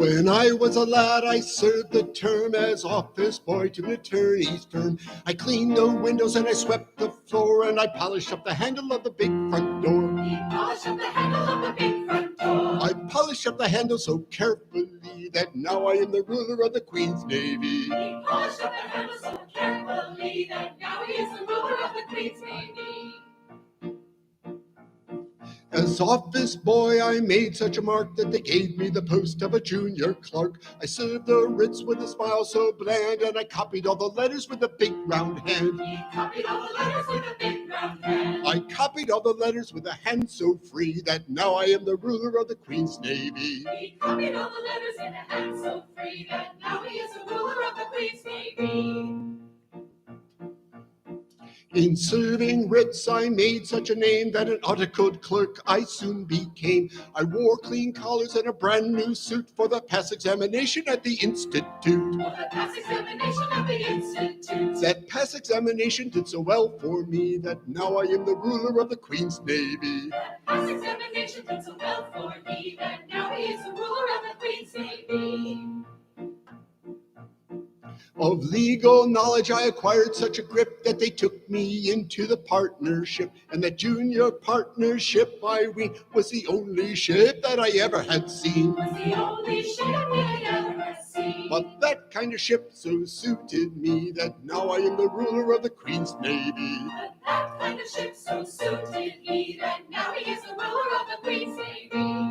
When I was a lad, I served the term as office boy to an attorney's firm. I cleaned the windows and I swept the floor, and I polished up the handle of the big front door. Polish up the handle of the big front door. I polished up the handle so carefully that now I am the ruler of the Queen's Navy. He polished up the handle so carefully that now he is the ruler of the Queen's Navy. As office boy, I made such a mark that they gave me the post of a junior clerk. I served the writs with a smile so bland, and I copied all the letters with a big round hand. He copied all the letters with a big round hand. I copied all the letters with a hand so free that now I am the ruler of the Queen's Navy. He copied all the letters in a hand so free that now he is the ruler of the Queen's Navy. In serving writs, I made such a name that an articled clerk I soon became. I wore clean collars and a brand new suit for the pass examination at the Institute. For the pass examination at the Institute. That pass examination did so well for me that now I am the ruler of the Queen's Navy. That pass examination did so well for me that now he is the ruler of the Queen's Navy. Of legal knowledge I acquired such a grip that they took me into the partnership. And that junior partnership, I ween, was the only ship that I ever had seen. Was the only ship I ever had seen. But that kind of ship so suited me that now I am the ruler of the Queen's Navy. But that kind of ship so suited me that now he is the ruler of the Queen's Navy.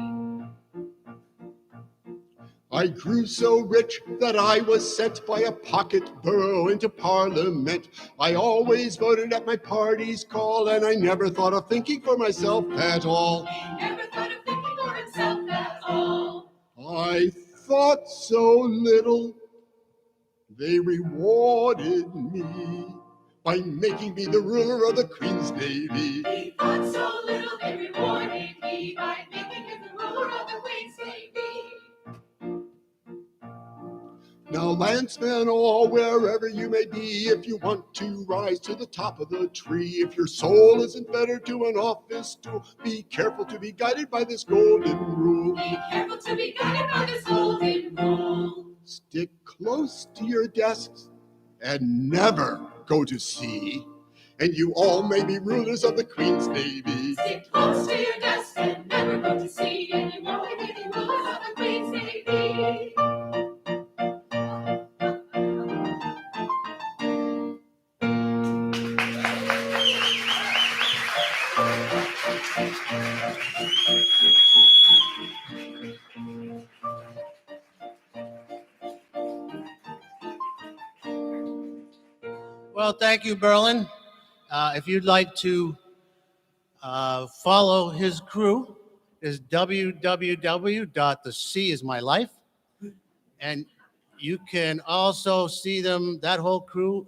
I grew so rich that I was sent by a pocket borough into Parliament. I always voted at my party's call, and I never thought of thinking for myself at all. He never thought of thinking for himself at all. I thought so little, they rewarded me by making me the ruler of the Queen's Navy. He thought so little, they rewarded me by making him the ruler of the Queen's Navy. Now, landsmen, or wherever you may be, if you want to rise to the top of the tree, if your soul isn't fettered to an office stool, be careful to be guided by this golden rule. Be careful to be guided by this golden rule. Stick close to your desks and never go to sea, and you all may be rulers of the Queen's Navy. Stick close to your desk and never go to sea, and you all may be the rulers of the Queen's Navy. Well, thank you, Berlin. If you'd like to follow his crew, is www.theseaismylife. And you can also see them, that whole crew,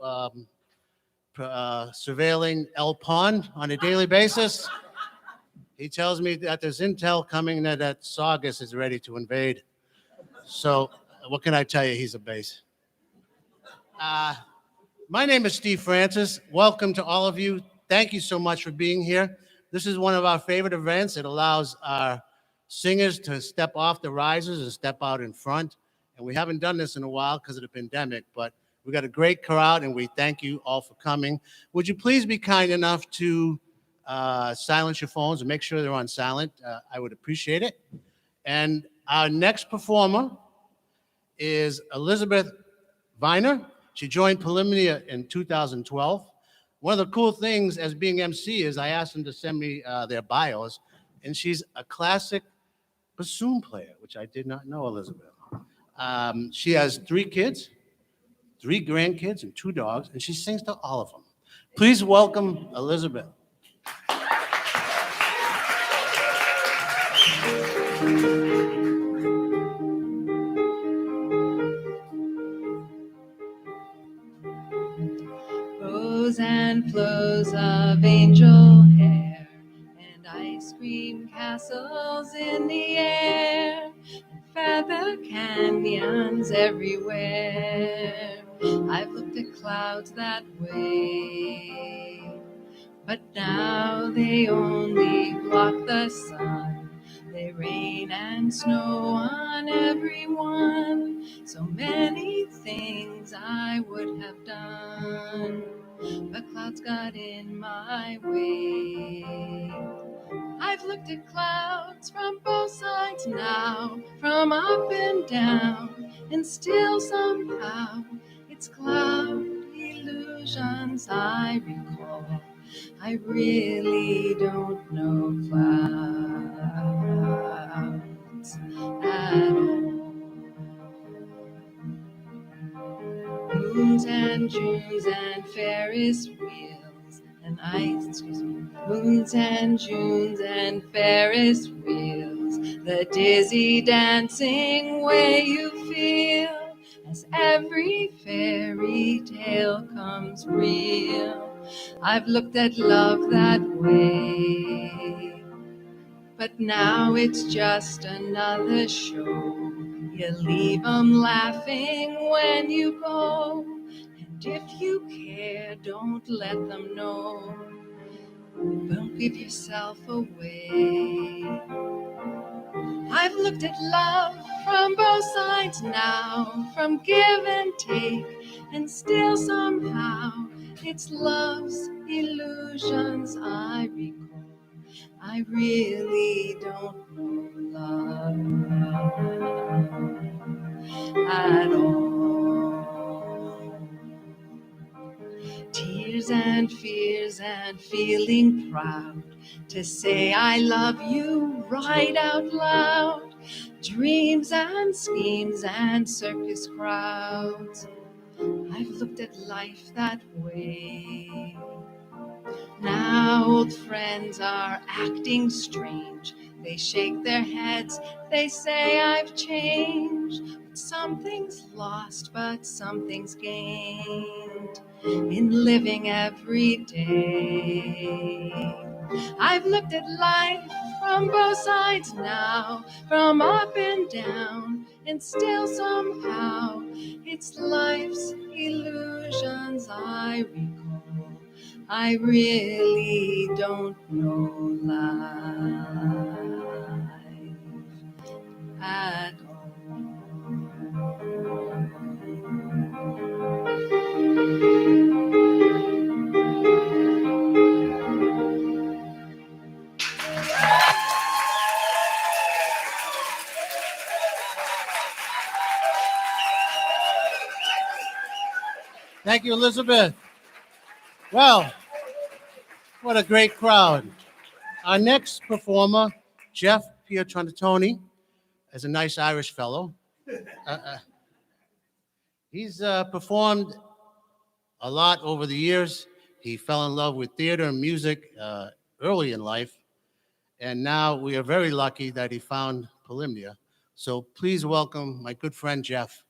surveilling El Pond on a daily basis. He tells me that there's intel coming that Saugus is ready to invade. So what can I tell you? He's a base. My name is Steve Francis. Welcome to all of you. Thank you so much for being here. This is one of our favorite events. It allows our singers to step off the risers and step out in front. And we haven't done this in a while because of the pandemic, but we got a great crowd and we thank you all for coming. Would you please be kind enough to silence your phones and make sure they're on silent? I would appreciate it. And our next performer is Elizabeth Viner. She joined Polymnia in 2012. One of the cool things as being MC is I asked them to send me their bios, and she's a classic bassoon player, which I did not know, Elizabeth. She has 3 kids, 3 grandkids, and 2 dogs, and she sings to all of them. Please welcome Elizabeth. Rows and flows of angel hair and ice cream castles in the air and feather canyons everywhere. I've looked at clouds that way, but now they only block the sun. They rain and snow on everyone. So many things I would have done, but clouds got in my way. I've looked at clouds from both sides now, from up and down, and still somehow it's cloud illusions I recall. I really don't know clouds at all. Moons and Junes and Ferris wheels and moons and Junes and Ferris wheels, the dizzy dancing way you feel as every fairy tale comes real. I've looked at love that way, but now it's just another show. You leave 'em laughing when you go, and if you care, don't let them know. Don't give yourself away. I've looked at love from both sides now, from give and take, and still somehow it's love's illusions I recall. I really don't know love at all. Tears and fears and feeling proud to say I love you right out loud. Dreams and schemes and circus crowds. I've looked at life that way. Now old friends are acting strange. They shake their heads, they say I've changed. Something's lost, but something's gained in living every day. I've looked at life from both sides now, from up and down, and still somehow it's life's illusions I recall. I really don't know life at all. Thank you, Elizabeth. Well, what a great crowd. Our next performer, Jeff Pietrantononi, is a nice Irish fellow. He's performed a lot over the years. He fell in love with theater and music early in life, and now we are very lucky that he found Polymnia. So please welcome my good friend, Jeff.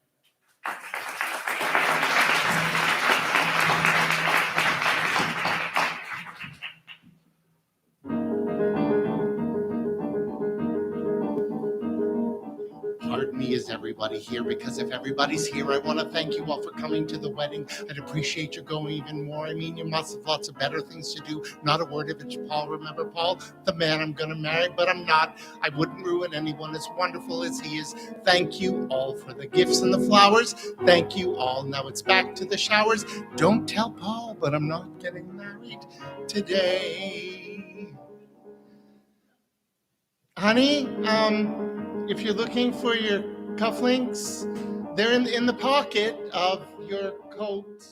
Pardon me, is everybody here? Because if everybody's here, I want to thank you all for coming to the wedding. I'd appreciate you going even more. I mean, you must have lots of better things to do. Not a word of it, Paul. Remember, Paul, the man I'm going to marry, but I'm not. I wouldn't ruin anyone as wonderful as he is. Thank you all for the gifts and the flowers. Thank you all. Now it's back to the showers. Don't tell Paul, but I'm not getting married today. Honey, if you're looking for your cufflinks, they're in the pocket of your coat,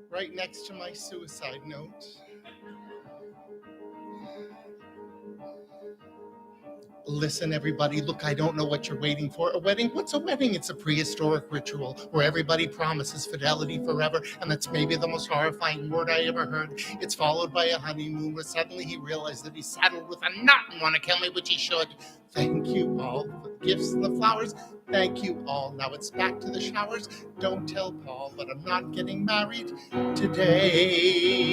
right next to my suicide note. Listen, everybody, look, I don't know what you're waiting for. A wedding? What's a wedding? It's a prehistoric ritual where everybody promises fidelity forever, and that's maybe the most horrifying word I ever heard. It's followed by a honeymoon where suddenly he realized that he's saddled with a nut and want to kill me, which he should. Thank you all for the gifts and the flowers. Thank you all. Now it's back to the showers. Don't tell Paul, but I'm not getting married today.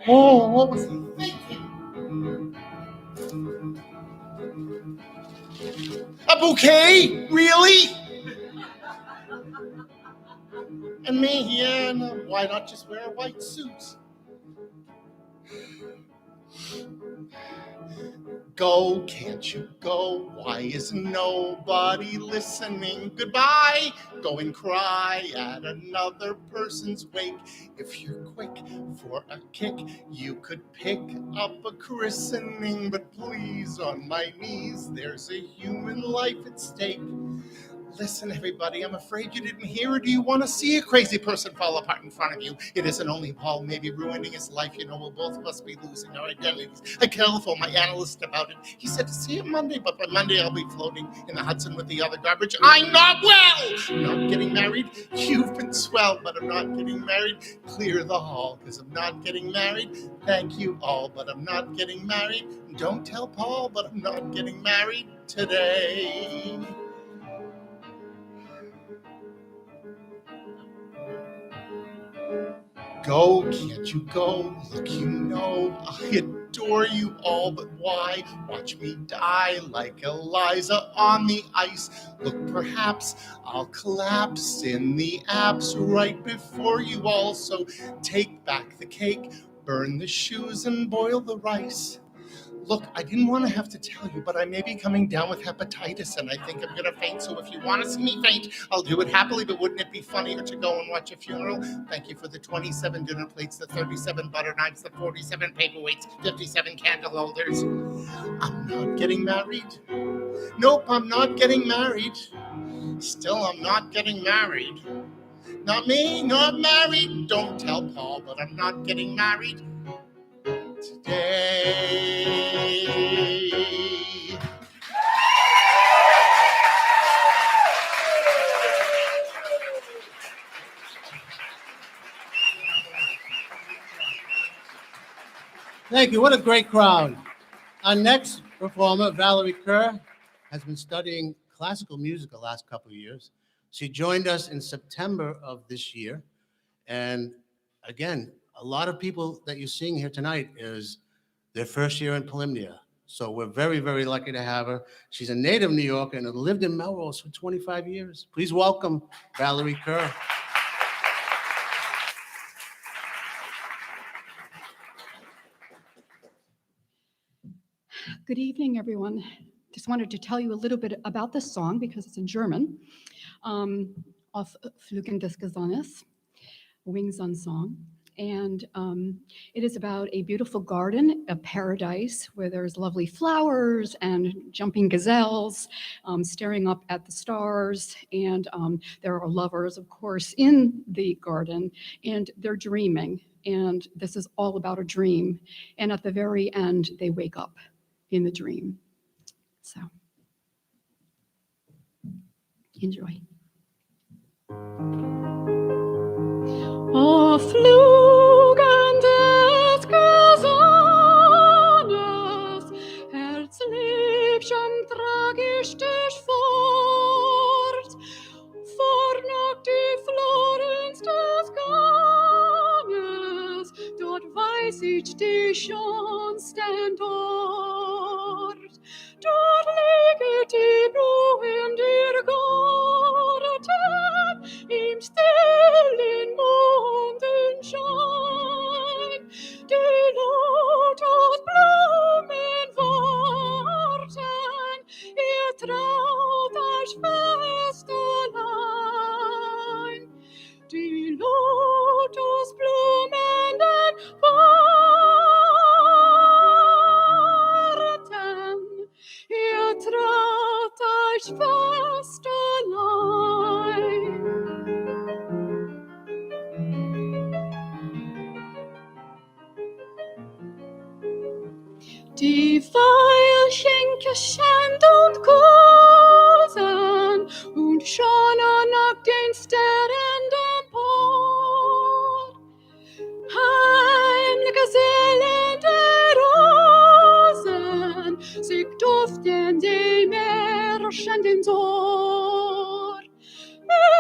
Oh, what was he thinking? A bouquet? Really? And me? Yeah, no. Why not just wear a white suit? Go, can't you go? Why is nobody listening? Goodbye! Go and cry at another person's wake. If you're quick for a kick, you could pick up a christening. But please, on my knees, there's a human life at stake. Listen, everybody, I'm afraid you didn't hear, or do you want to see a crazy person fall apart in front of you? It isn't only Paul maybe ruining his life. You know, we'll both must be losing our identities. I telephoned my analyst about it. He said to see it Monday, but by Monday I'll be floating in the Hudson with the other garbage. I'm not well! Not getting married? You've been swell, but I'm not getting married. Clear the hall, because I'm not getting married. Thank you all, but I'm not getting married. Don't tell Paul, but I'm not getting married today. Go, can't you go? Look, you know, I adore you all, but why? Watch me die like Eliza on the ice. Look, perhaps I'll collapse in the apse right before you all. So take back the cake, burn the shoes, and boil the rice. Look, I didn't want to have to tell you, but I may be coming down with hepatitis, and I think I'm going to faint. So if you want to see me faint, I'll do it happily, but wouldn't it be funnier to go and watch a funeral? Thank you for the 27 dinner plates, the 37 butter knives, the 47 paperweights, 57 candle holders. I'm not getting married. Nope, I'm not getting married. Still, I'm not getting married. Not me, not married. Don't tell Paul, but I'm not getting married today. Thank you. What a great crowd. Our next performer, Valerie Kerr, has been studying classical music the last couple of years. She joined us in September of this year. And again, a lot of people that you're seeing here tonight is their first year in Polymnia. So we're very, very lucky to have her. She's a native New Yorker and lived in Melrose for 25 years. Please welcome Valerie Kerr. Good evening, everyone. Just wanted to tell you a little bit about this song because it's in German. Auf Flügen des Gesanges, Wings on Song. And it is about a beautiful garden, a paradise, where there's lovely flowers and jumping gazelles staring up at the stars. And there are lovers, of course, in the garden, and they're dreaming. And this is all about a dream. And at the very end, they wake up in the dream. So, enjoy. Auf Flügen des Gesanges, Herzliebchen, trag ich dich fort, noch die Florenz des Ganges, dort weiß ich dich schon stand dort. Dort liegt die blühende Garten im stillen Mondenschein. Die Lotusblumen warten, ihr traut euch fest allein. Die Lotusblumen warten, ihr traut euch fest allein. Die Veilchen geschenkt und kusen und schauen nach den Sternen empor. Heimliche seelende Rosen, sie duften dem erschenden Tor.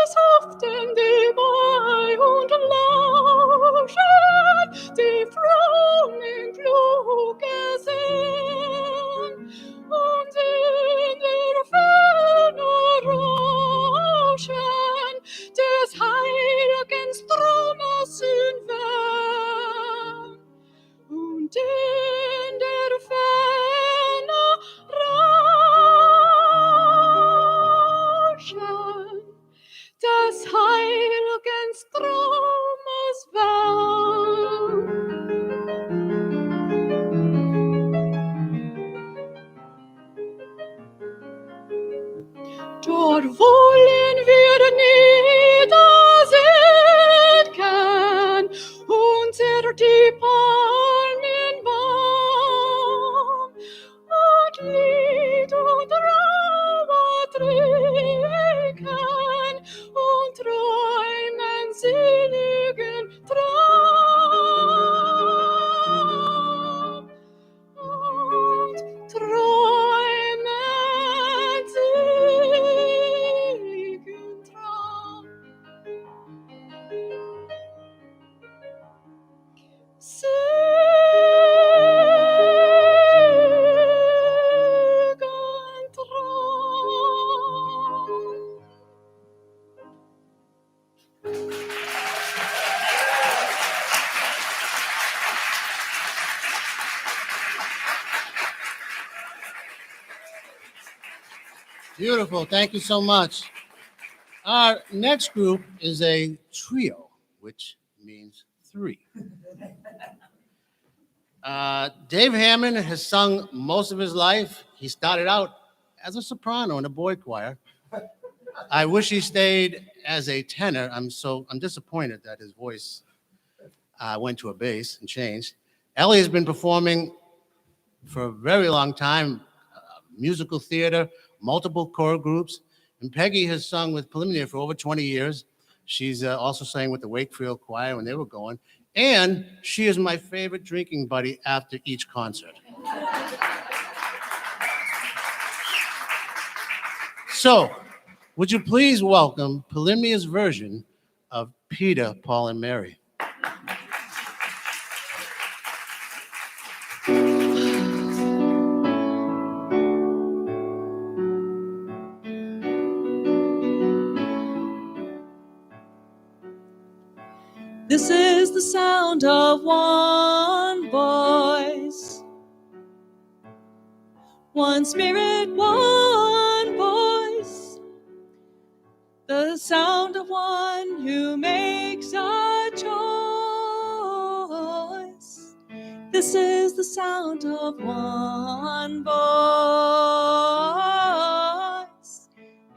Es haften die Mai und lauschen, die frommen kluge sehen, und in der Ferne rauschen des heiligen Stromes in Wellen, und in Beautiful. Thank you so much. Our next group is a trio, which means three. Dave Hammond has sung most of his life. He started out as a soprano in a boy choir. I wish he stayed as a tenor. I'm disappointed that his voice went to a bass and changed. Ellie has been performing for a very long time, musical theater, multiple choral groups, and Peggy has sung with Polymnia for over 20 years. She's also sang with the Wakefield Choir when they were going, and she is my favorite drinking buddy after each concert. So, would you please welcome Polymnia's version of Peter, Paul, and Mary? This is the sound of one voice, one spirit, one voice, the sound of one who makes a choice. This is the sound of one voice.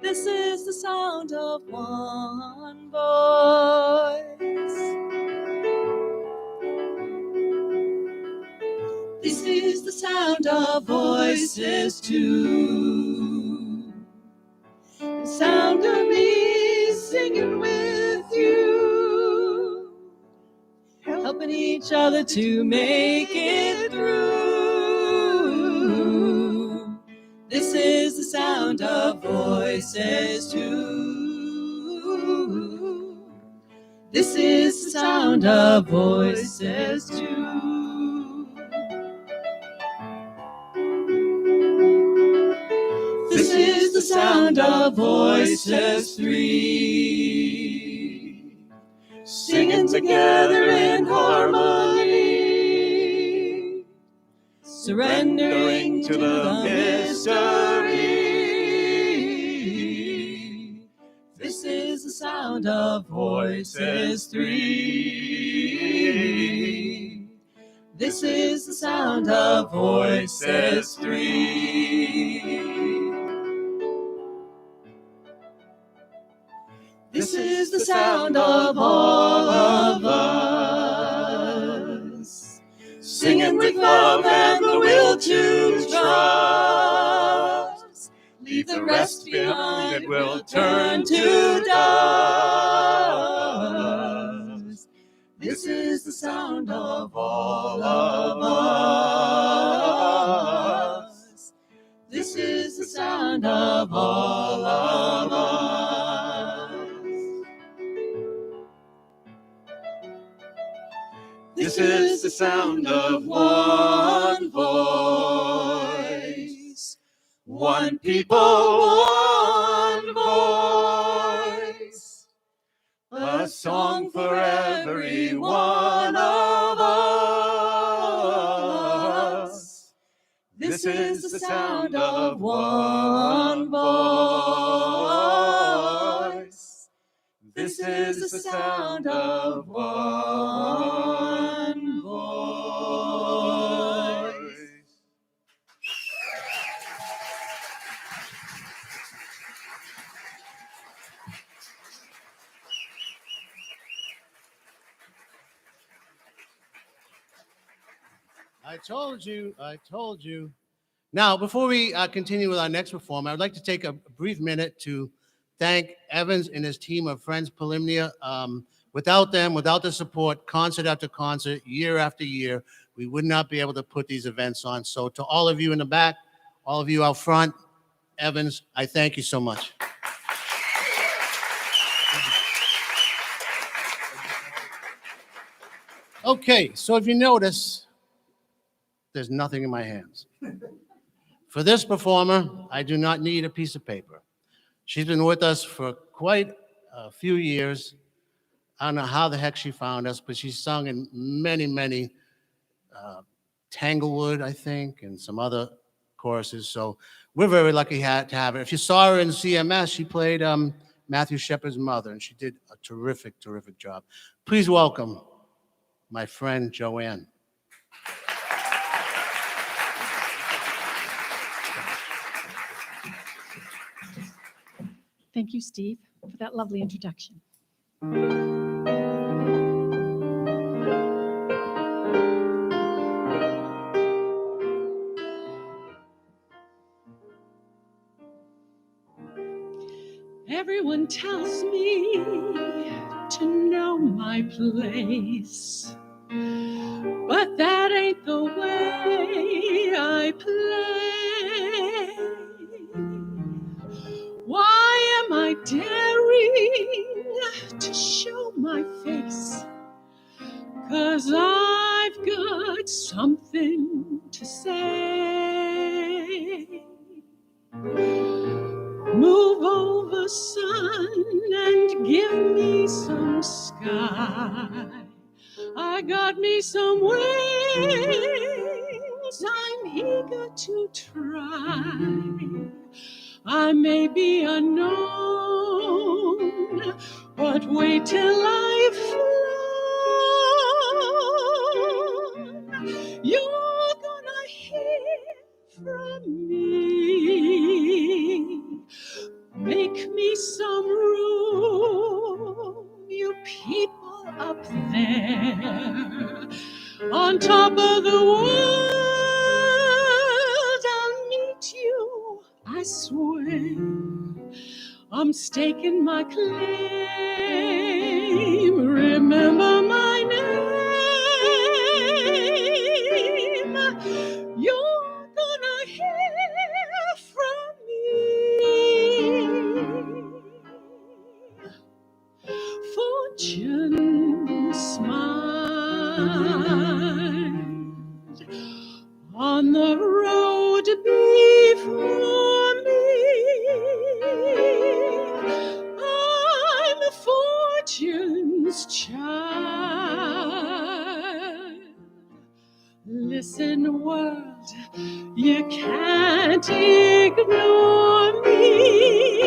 This is the sound of one voice. This is the sound of voices too. The sound of me singing with you, helping each other to make it through. This is the sound of voices too. This is the sound of voices too. This is the sound of voices three, singing together in harmony, surrendering to the mystery. This is the sound of voices three. This is the sound of voices three. This is the sound of all of us, singing with love and the will to trust. Leave the rest behind, it will turn to dust. This is the sound of all of us. This is the sound of all of us. This is the sound of one voice, one people, one voice, a song for every one of us. This is the sound of one voice. This is the sound of one voice. I told you. Now, before we continue with our next performer, I'd like to take a brief minute to thank Evans and his team of friends, Polymnia. Without them, without the support, concert after concert, year after year, we would not be able to put these events on. So to all of you in the back, all of you out front, Evans, I thank you so much. Okay, so if you notice, there's nothing in my hands. For this performer, I do not need a piece of paper. She's been with us for quite a few years. I don't know how the heck she found us, but she's sung in many, many Tanglewood, I think, and some other choruses. So we're very lucky to have her. If you saw her in CMS, she played Matthew Shepard's mother, and she did a terrific, terrific job. Please welcome my friend Joanne. Thank you, Steve, for that lovely introduction. Everyone tells me to know my place, but that ain't the way I play. Why am I daring to show my face? 'Cause I've got something to say. Move over, sun, and give me some sky. I got me some wings I'm eager to try. I may be unknown, but wait till I've flown. You're gonna hear from me. Make me some room, you people up there. On top of the world, I'll meet you, I swear. I'm staking my claim. Remember my name. You're gonna hear from me. Fortune smiled on the road before me. I'm fortune's child. Listen, world, you can't ignore me.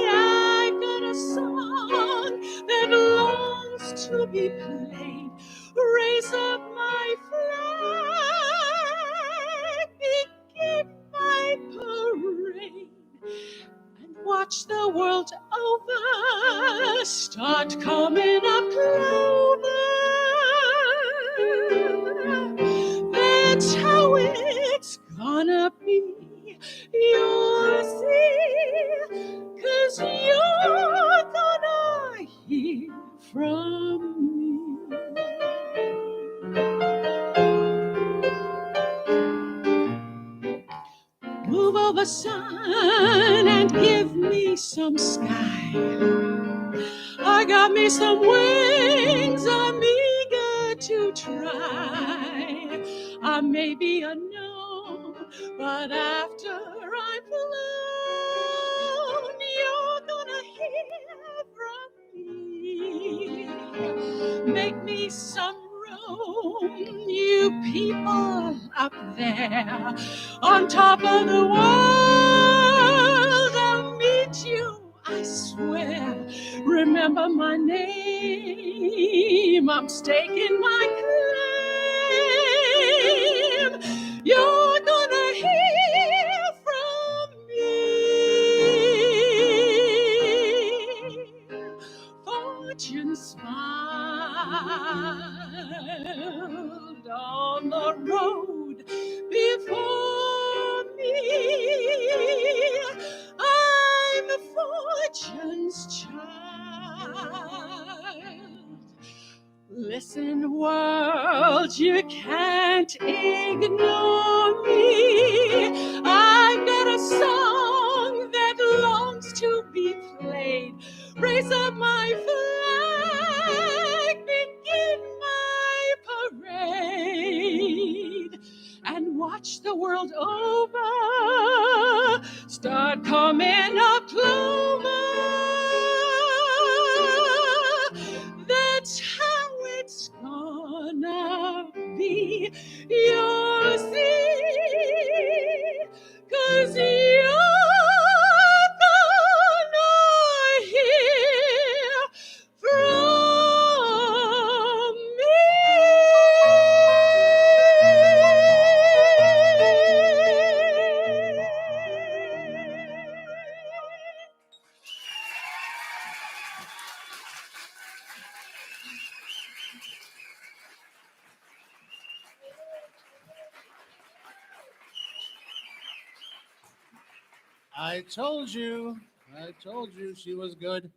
I got a song that longs to be played. Raise up my flag, begin my parade, and watch the world over start coming up clover. That's how it's gonna be, you'll see, 'cause you're gonna hear from me. Move over, sun, and give me some sky. I got me some wings I'm eager to try. I may be unknown, but after I'm flown, you're gonna hear from me. Make me some room, you people up there. On top of the world, I'll meet you, I swear. Remember my name, I'm staking my claim. You're gonna hear from me. Fortune smiled on the road before me. I'm fortune's child. Listen, world, you can't ignore me. I've got a song that longs to be played. Raise up my flag, begin my parade, and watch the world over start coming up clover. That's how it's gonna be, you'll see, I told you she was good.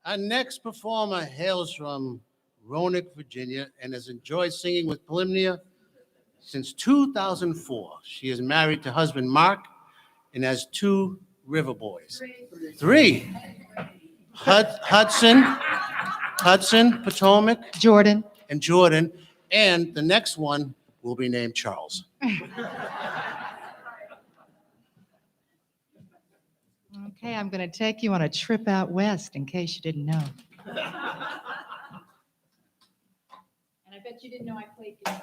Our next performer hails from Roanoke, Virginia, and has enjoyed singing with Polymnia since 2004. She is married to husband Mark and has 2 river boys. Three. Hudson, Potomac, Jordan. and Jordan. And the next one will be named Charles. Okay, I'm going to take you on a trip out west in case you didn't know. And I bet you didn't know I played guitar.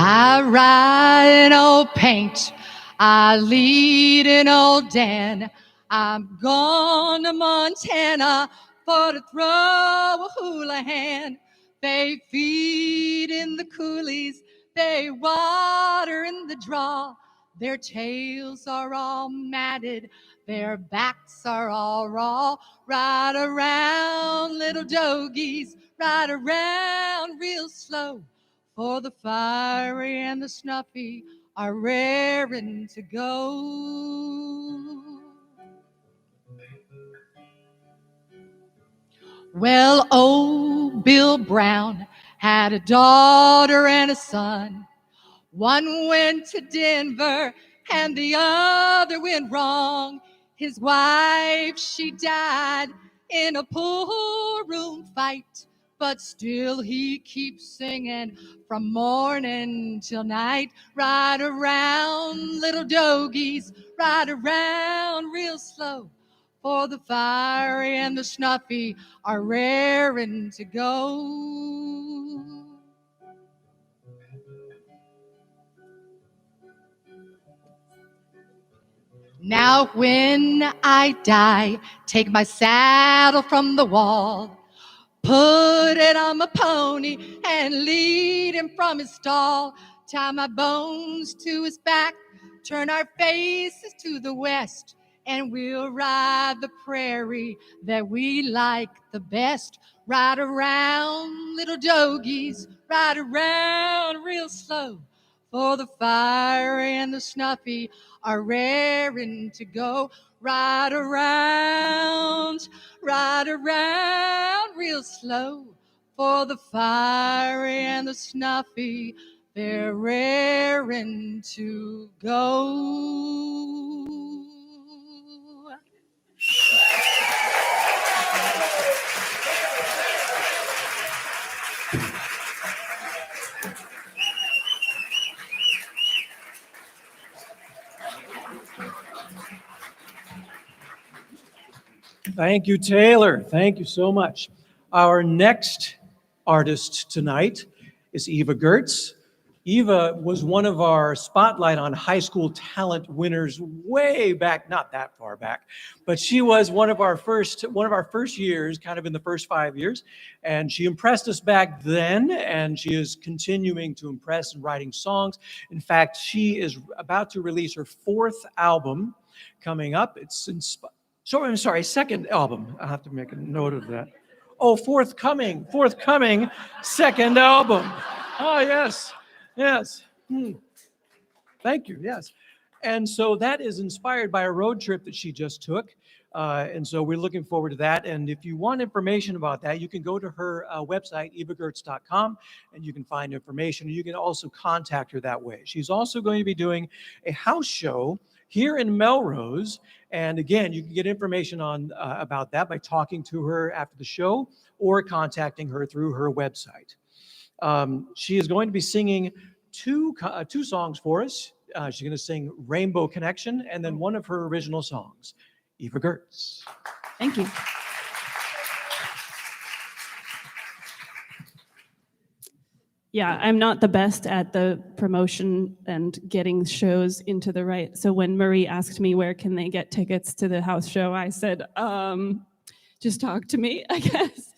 I ride in old paint, I lead in old Dan. I'm gone to Montana for to throw a hula hand. They feed in the coulees, they water in the draw. Their tails are all matted, their backs are all raw. Ride around, little dogies, ride around real slow. For the fiery and the snuffy are raring to go. Well, old Bill Brown had a daughter and a son. One went to Denver and the other went wrong. His wife, she died in a pool room fight. But still he keeps singing from morning till night. Ride around, little dogies, ride around real slow. For the fiery and the snuffy are raring to go. Now when I die, take my saddle from the wall, put it on my pony and lead him from his stall. Tie my bones to his back, turn our faces to the west, and we'll ride the prairie that we like the best. Ride around, little dogies, ride around real slow. For the fiery and the snuffy are raring to go. Ride around real slow. For the fiery and the snuffy, they're raring to go. Thank you, Taylor. Thank you so much. Our next artist tonight is Eva Gertz. Eva was one of our Spotlight on High School Talent winners way back, not that far back, but she was one of our first years, kind of in the first 5 years, and she impressed us back then, and she is continuing to impress in writing songs. In fact, she is about to release her 4th album coming up. Second album. I'll have to make a note of that. Oh, forthcoming second album. Oh, yes. Thank you, yes. And so that is inspired by a road trip that she just took. And so we're looking forward to that. And if you want information about that, you can go to her website, evagertz.com, and you can find information. You can also contact her that way. She's also going to be doing a house show here in Melrose. And again, you can get information on about that by talking to her after the show or contacting her through her website. She is going to be singing two songs for us. She's going to sing Rainbow Connection and then one of her original songs, Eva Gertz. Thank you. Yeah, I'm not the best at the promotion and getting shows into the right. So when Marie asked me where can they get tickets to the house show, I said, just talk to me, I guess.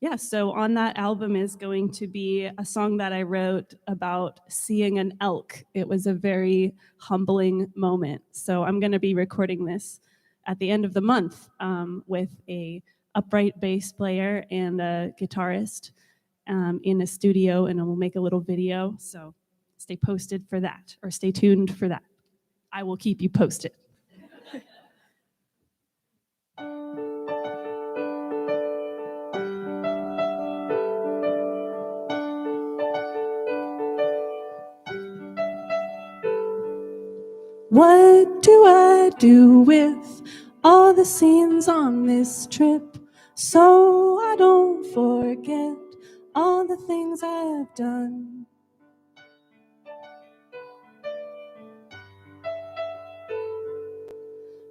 Yeah, so on that album is going to be a song that I wrote about seeing an elk. It was a very humbling moment. So I'm going to be recording this at the end of the month with a upright bass player and a guitarist in a studio, and we'll make a little video. So stay posted for that, or stay tuned for that. I will keep you posted. What do I do with all the scenes on this trip so I don't forget all the things I've done?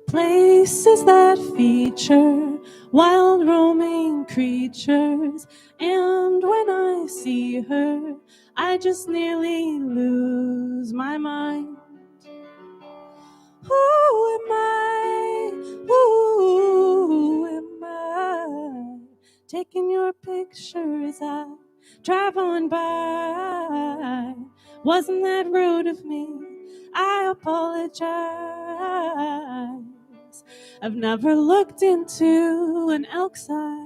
Places that feature wild roaming creatures, and when I see her, I just nearly lose my mind. Who am I? Who am I? Taking your picture as I drive on by. Wasn't that rude of me? I apologize. I've never looked into an elk's eye.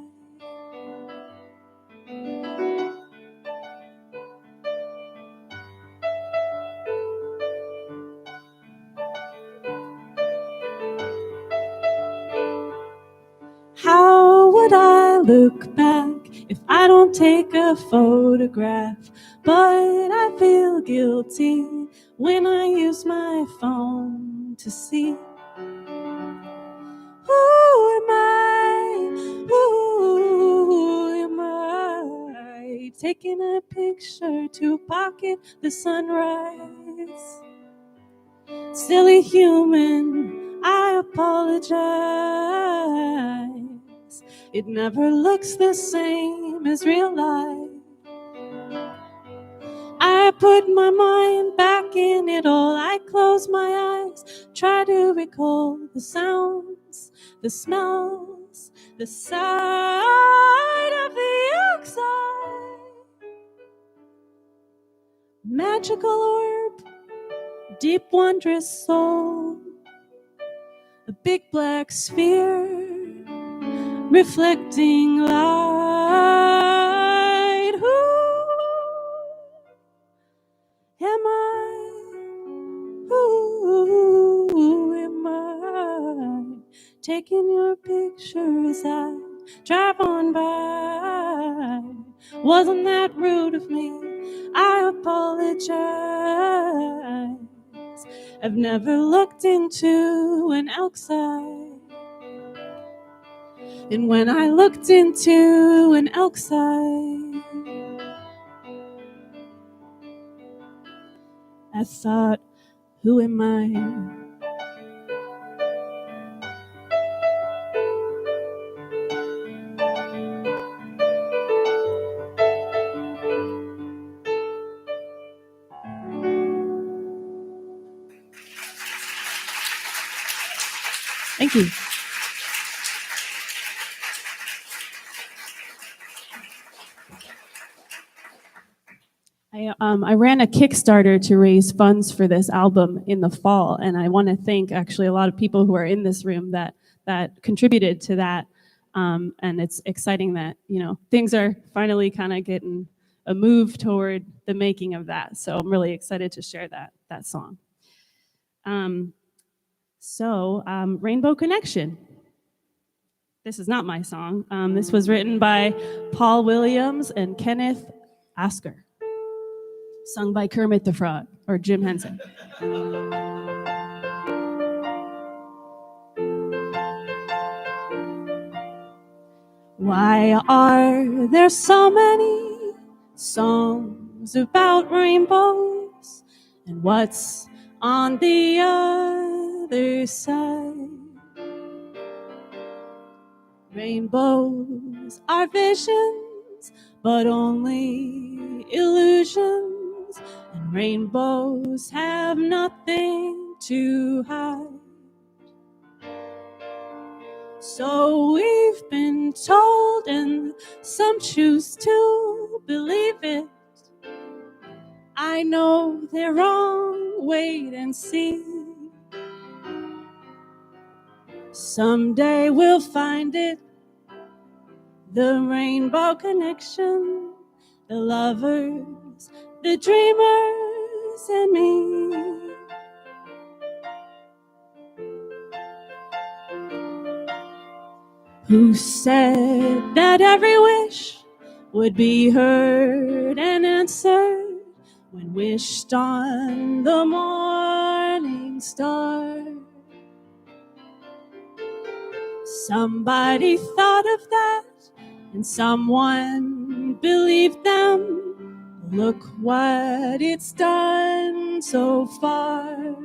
How would I look back if I don't take a photograph? But I feel guilty when I use my phone to see. Who am I? Who am I? Taking a picture to pocket the sunrise. Silly human, I apologize. It never looks the same as real life. I put my mind back in it all. I close my eyes, try to recall the sounds, the smells, the sight of the outside. Magical orb, deep wondrous soul, a big black sphere reflecting light. Who am I? Who am I? Taking your picture as I drive on by. Wasn't that rude of me? I apologize. I've never looked into an elk's eye. And when I looked into an elk's eye, I thought, who am I? Thank you. I ran a Kickstarter to raise funds for this album in the fall, and I want to thank actually a lot of people who are in this room that contributed to that. And it's exciting that things are finally kind of getting a move toward the making of that. So I'm really excited to share that song. Rainbow Connection. This is not my song. This was written by Paul Williams and Kenneth Asker. Sung by Kermit the Frog, or Jim Henson. Why are there so many songs about rainbows? And what's on the other side? Rainbows are visions, but only illusions. And rainbows have nothing to hide. So we've been told, and some choose to believe it. I know they're wrong, wait and see. Someday we'll find it, the rainbow connection, the lovers, the dreamers, and me. Who said that every wish would be heard and answered when wished on the morning star? Somebody thought of that and someone believed them. Look what it's done so far.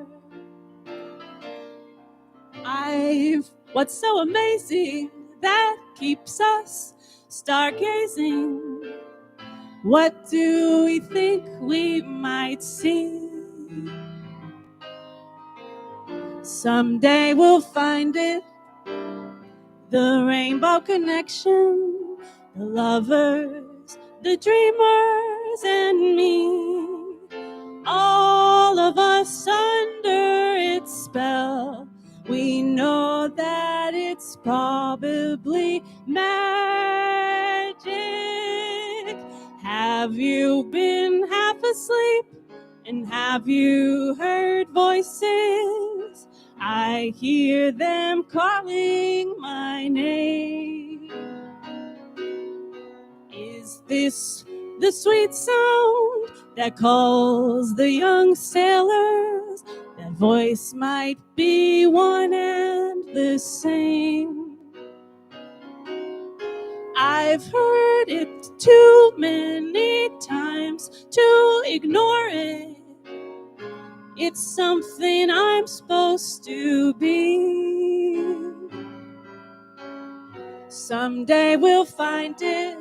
What's so amazing that keeps us stargazing? What do we think we might see? Someday we'll find it, the rainbow connection, the lovers, the dreamers, and me. All of us under its spell. We know that it's probably magic. Have you been half asleep? And have you heard voices? I hear them calling my name. Is this the sweet sound that calls the young sailors? That voice might be one and the same. I've heard it too many times to ignore it. It's something I'm supposed to be. Someday we'll find it,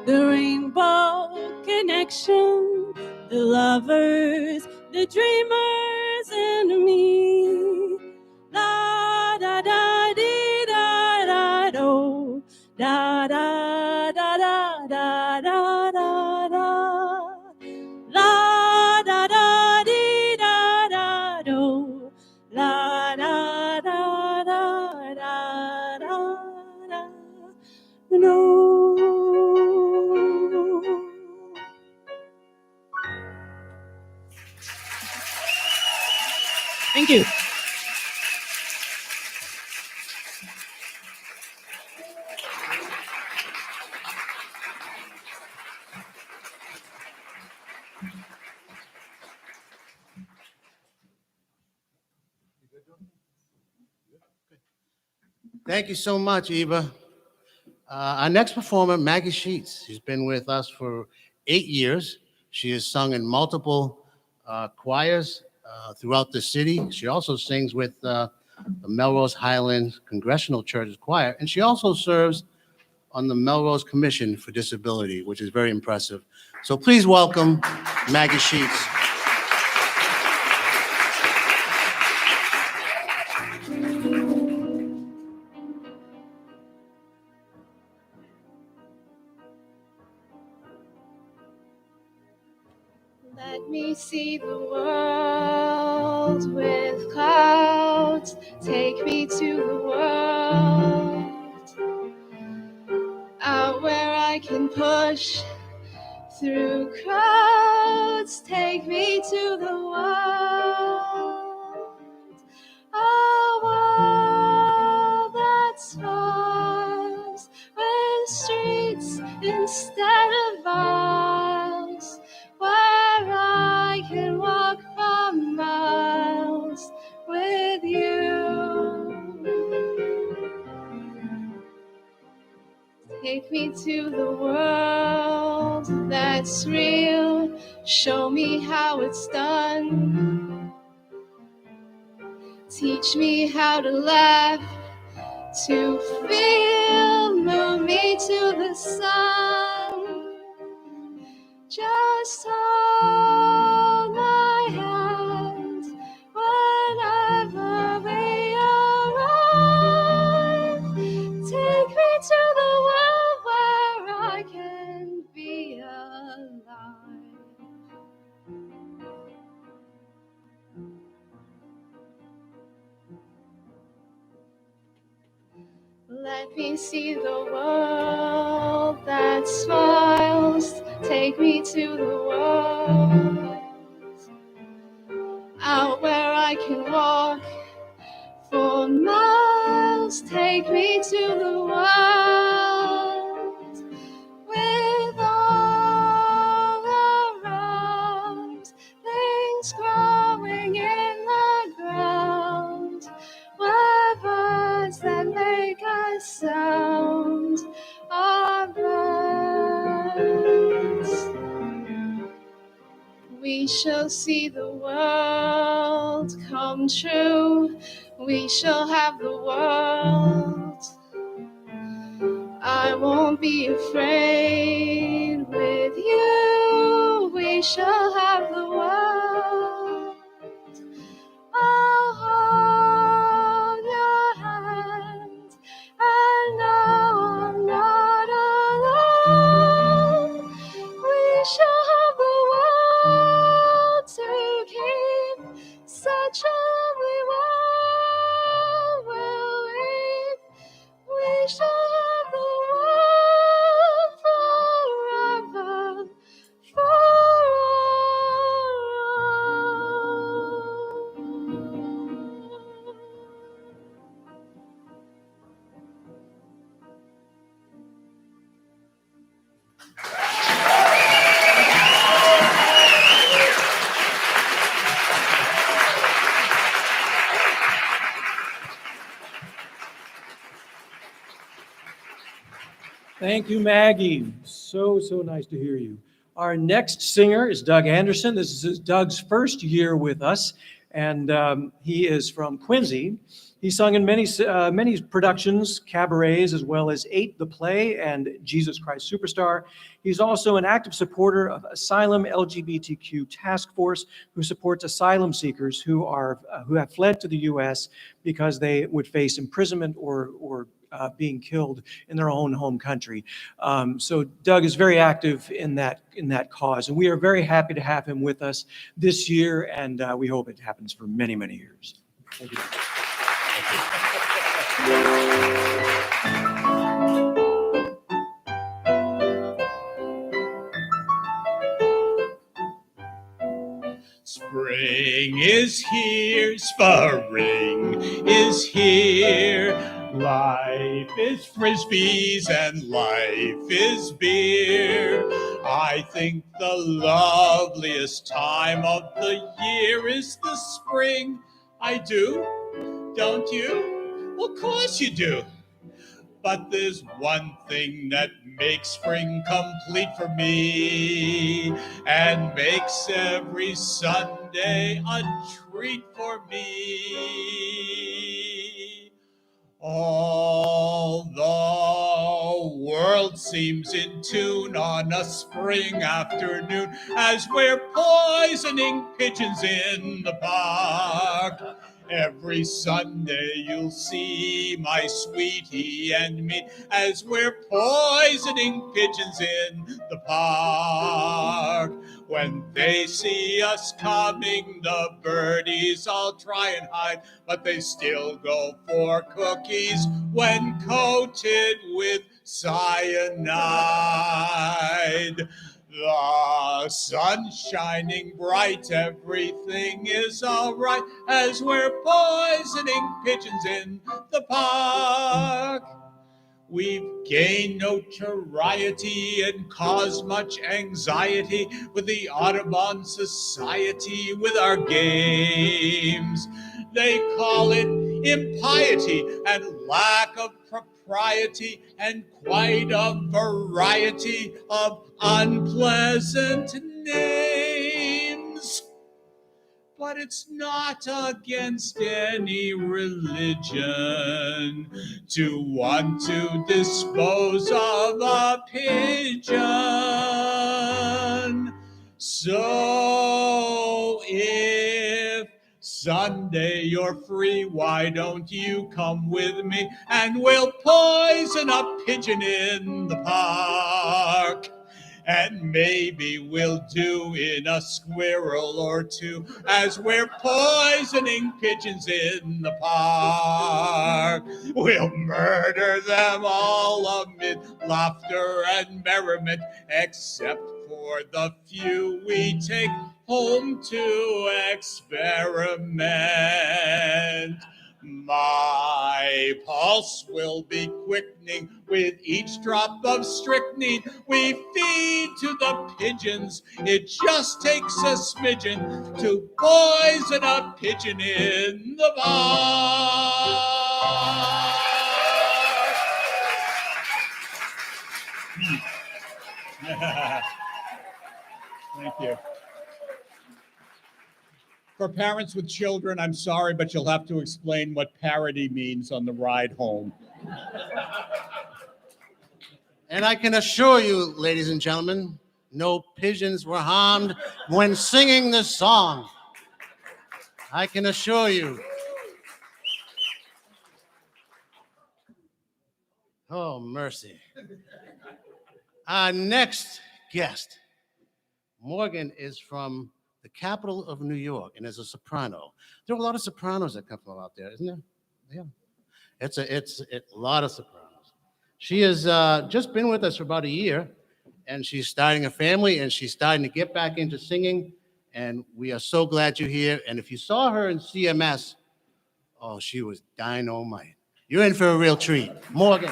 the rainbow connection, the lovers, the dreamers, and me. La da da dee da da do, da da da da da da da da. La da da dee da da do, la da da da da da da. No. Thank you. Thank you so much, Eva. Our next performer, Maggie Sheets. She's been with us for 8 years. She has sung in multiple choirs throughout the city. She also sings with the Melrose Highlands Congressional Church Choir, and she also serves on the Melrose Commission for Disability, which is very impressive. So please welcome Maggie Sheets. Let me see the world with clouds. Take me to the world out where I can push through crowds. Take me to the world, a world that smiles with streets instead of aisles, where I can walk for miles with you. Take me to the world that's real. Show me how it's done. Teach me how to laugh, to feel. Move me to the sun. Just hold my hand whenever we arrive. me see the world that smiles. Take me to the world out where I can walk for miles. Take me to the world with all around things growing in the ground, where birds that make a sound are birds. We shall see the world come true. We shall have the world. I won't be afraid with you. We shall have the world. I'll hold your hand and know I'm not alone. We shall have the world to keep. Such a lovely world we'll leave. We shall have the world forever, for Thank you, Maggie. So nice to hear you. Our next singer is Doug Anderson. This is Doug's first year with us, and he is from Quincy. He sung in many productions, cabarets, as well as 8 the Play and Jesus Christ Superstar. He's also an active supporter of Asylum LGBTQ Task Force, who supports asylum seekers who have fled to the U.S. because they would face imprisonment or being killed in their own home country. So Doug is very active in that cause, and we are very happy to have him with us this year, and we hope it happens for many, many years. Thank you. Spring is here, spring is here. Life is frisbees and life is beer. I think the loveliest time of the year is the spring. I do, don't you? Well, of course you do. But there's one thing that makes spring complete for me and makes every Sunday a treat for me. All the world seems in tune on a spring afternoon as we're poisoning pigeons in the park. Every Sunday you'll see my sweetie and me as we're poisoning pigeons in the park. When they see us coming, the birdies all try and hide, but they still go for cookies when coated with cyanide. The sun's shining bright, everything is all right as we're poisoning pigeons in the park. We've gained notoriety and caused much anxiety with the Audubon Society with our games. They call it impiety and lack of propriety and quite a variety of unpleasant names. But it's not against any religion to want to dispose of a pigeon. So if Sunday you're free, why don't you come with me and we'll poison a pigeon in the park? and maybe we'll do in a squirrel or two as we're poisoning pigeons in the park. We'll murder them all amid laughter and merriment, except for the few we take home to experiment. My pulse will be quickening with each drop of strychnine we feed to the pigeons. It just takes a smidgen to poison a pigeon in the bar. Thank you. For parents with children, I'm sorry, but you'll have to explain what parody means on the ride home. And I can assure you, ladies and gentlemen, no pigeons were harmed when singing this song. I can assure you. Oh, mercy. Our next guest, Morgan, is from the capital of New York and is a soprano. There are a lot of sopranos that come from out there, isn't there? Yeah. It's a lot of sopranos. She has just been with us for about a year, and she's starting a family, and she's starting to get back into singing, and we are so glad you're here. And if you saw her in CMS, oh, she was dynamite. You're in for a real treat. Morgan.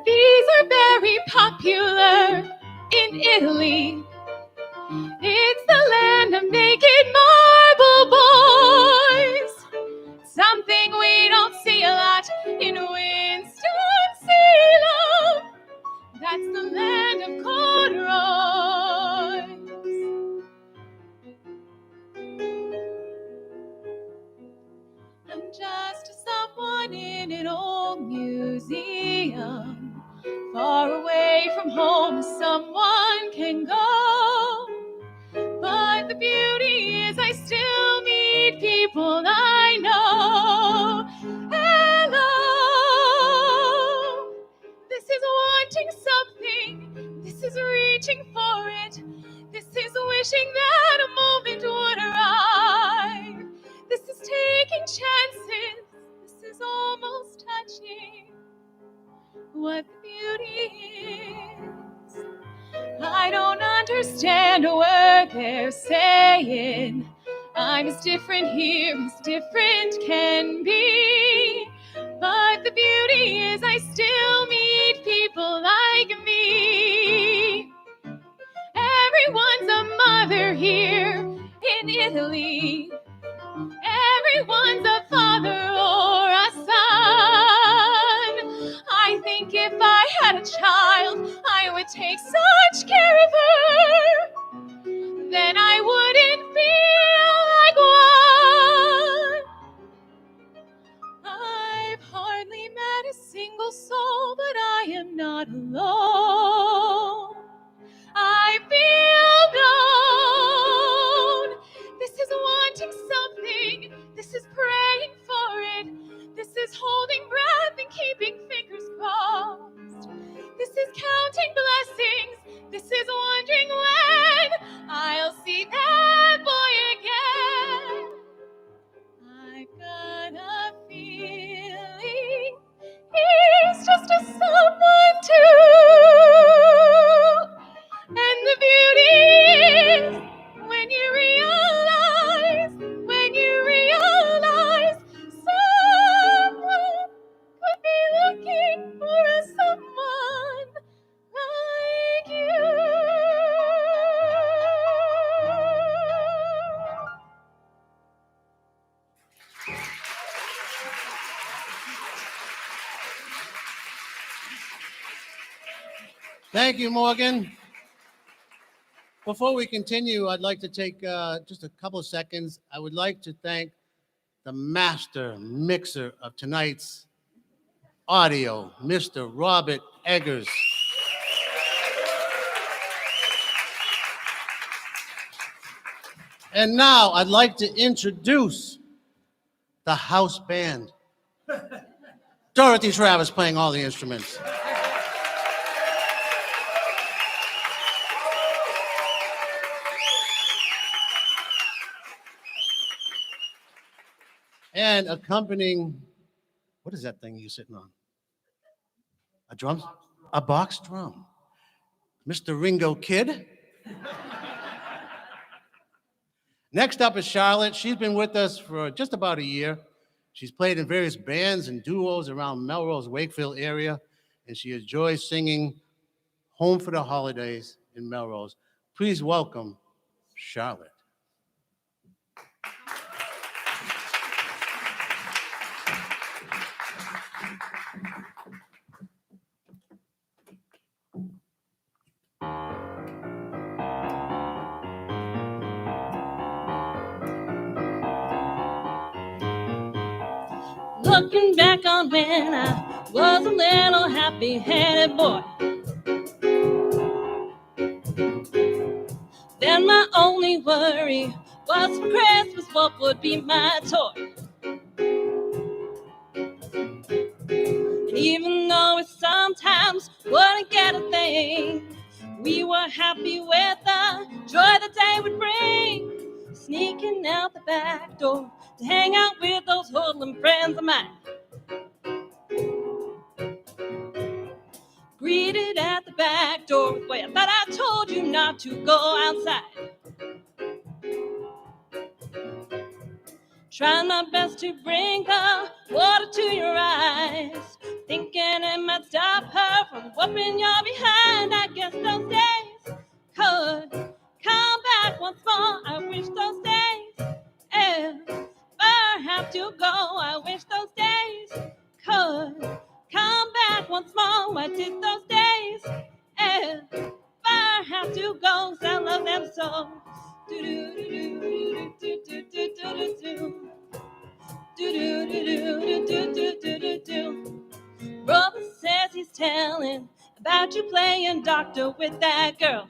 These are very popular in Italy. It's the land of naked marble boys. Something we don't see a lot in Winston-Salem. That's the land of corduroys. I'm just someone in an old museum, far away from home, someone can go. But the beauty is I still meet people I know. Hello, this is wanting something, this is reaching for it, this is wishing that a moment would arrive. This is taking chances, this is almost touching what the beauty is. I don't understand a word they're saying. I'm as different here as different can be. But the beauty is I still meet people like me. Everyone's a mother here in Italy. Everyone's a father or a son. I think if I had a child, I would take such care of her. Then I wouldn't feel like one. I've hardly met a single soul, but I am not alone. I feel known. This is wanting something. This is praying for it. This is holding breath and keeping fingers crossed. This is counting blessings. This is wondering when I'll see that boy again. I've got a feeling he's just a someone too. And the beauty is when you realize someone could be looking for a someone like you. Thank you, Morgan. Before we continue, I'd like to take just a couple of seconds. I would like to thank the master mixer of tonight's audio, Mr. Robert Eggers. And now I'd like to introduce the house band. Dorothy Travis playing all the instruments. And accompanying, what is that thing you're sitting on? A drum? A box drum. Mr. Ringo Kid. Next up is Charlotte. She's been with us for just about a year. She's played in various bands and duos around Melrose, Wakefield area, and she enjoys singing Home for the Holidays in Melrose. Please welcome Charlotte. Looking back on when I was a little happy-headed boy, then my only worry was for Christmas what would be my toy. And even though we sometimes wouldn't get a thing, we were happy with the joy the day would bring. Sneaking out the back door to hang out with those hoodlum friends of mine. Greeted at the back door with, well, I thought I told you not to go outside. Trying my best to bring the water to your eyes, thinking it might stop her from whooping your behind. I guess those days could come back once more. I wish those days ever have to go. I wish those days could come back once more. I did those days ever have to go, 'cause I love them so. Brother says he's telling about you playing doctor with that girl.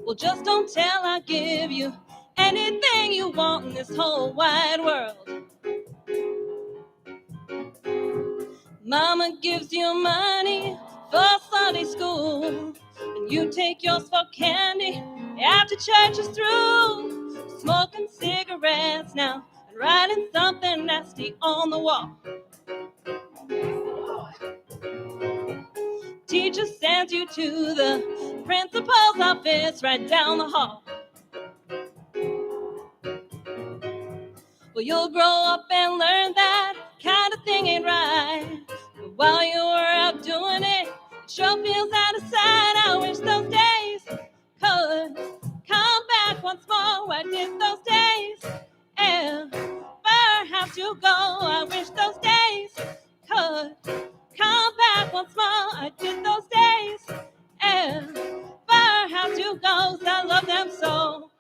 Well, just don't tell, I'll give you anything you want in this whole wide world. Mama gives you money for Sunday school, and you take yours for candy after church is through. Smoking cigarettes now and writing something nasty on the wall. Teacher sends you to the principal's office right down the hall. Well, you'll grow up and learn that kind of thing ain't right. But while you were out doing it, it sure feels out of sight. I wish those days could come back once more. I did those days ever have to go. I wish those days could come back once more. I did those days ever have to go, 'cause I love them so.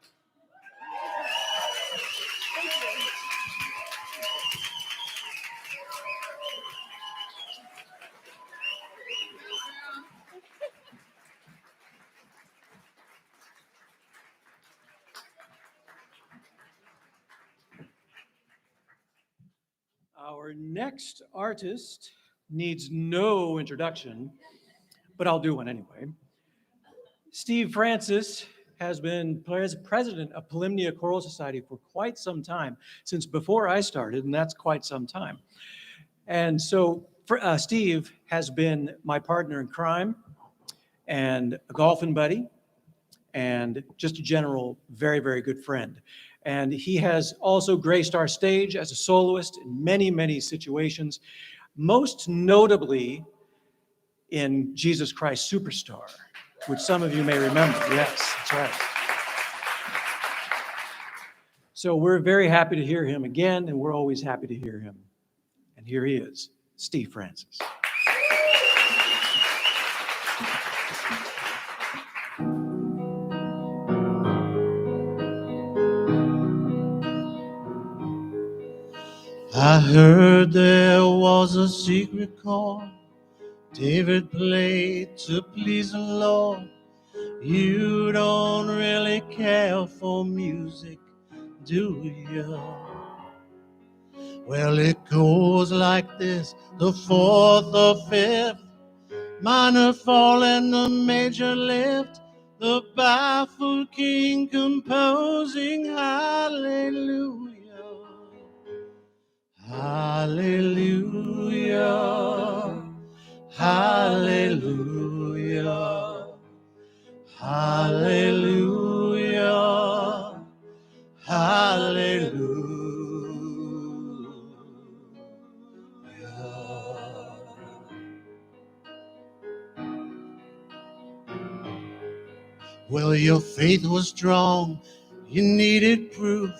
Our next artist needs no introduction, but I'll do one anyway. Steve Francis has been president of Polymnia Chorale Society for quite some time, since before I started, and that's quite some time. And so Steve has been my partner in crime and a golfing buddy and just a general very, very good friend. And he has also graced our stage as a soloist in many, many situations, most notably in Jesus Christ Superstar, which some of you may remember. Yes, that's right. So we're very happy to hear him again, and we're always happy to hear him. And here he is, Steve Francis. I heard there was a secret chord David played to please the Lord. You don't really care for music, do you? Well, it goes like this, the fourth or fifth, minor fall and the major lift, the baffled king composing hallelujah. Hallelujah, hallelujah, hallelujah, hallelujah. Well, your faith was strong, you needed proof.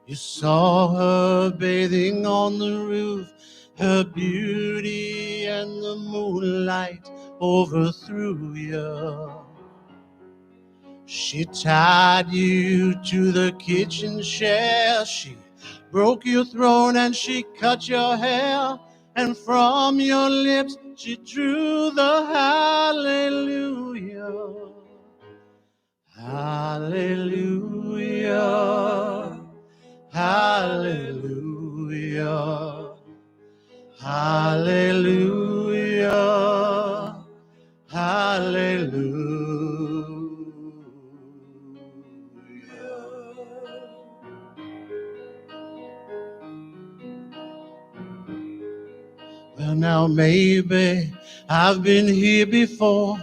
You saw her bathing on the roof, her beauty and the moonlight overthrew you. She tied you to the kitchen chair, she broke your throne and she cut your hair, and from your lips she drew the hallelujah. Hallelujah, hallelujah, hallelujah, hallelujah. Well, now maybe I've been here before.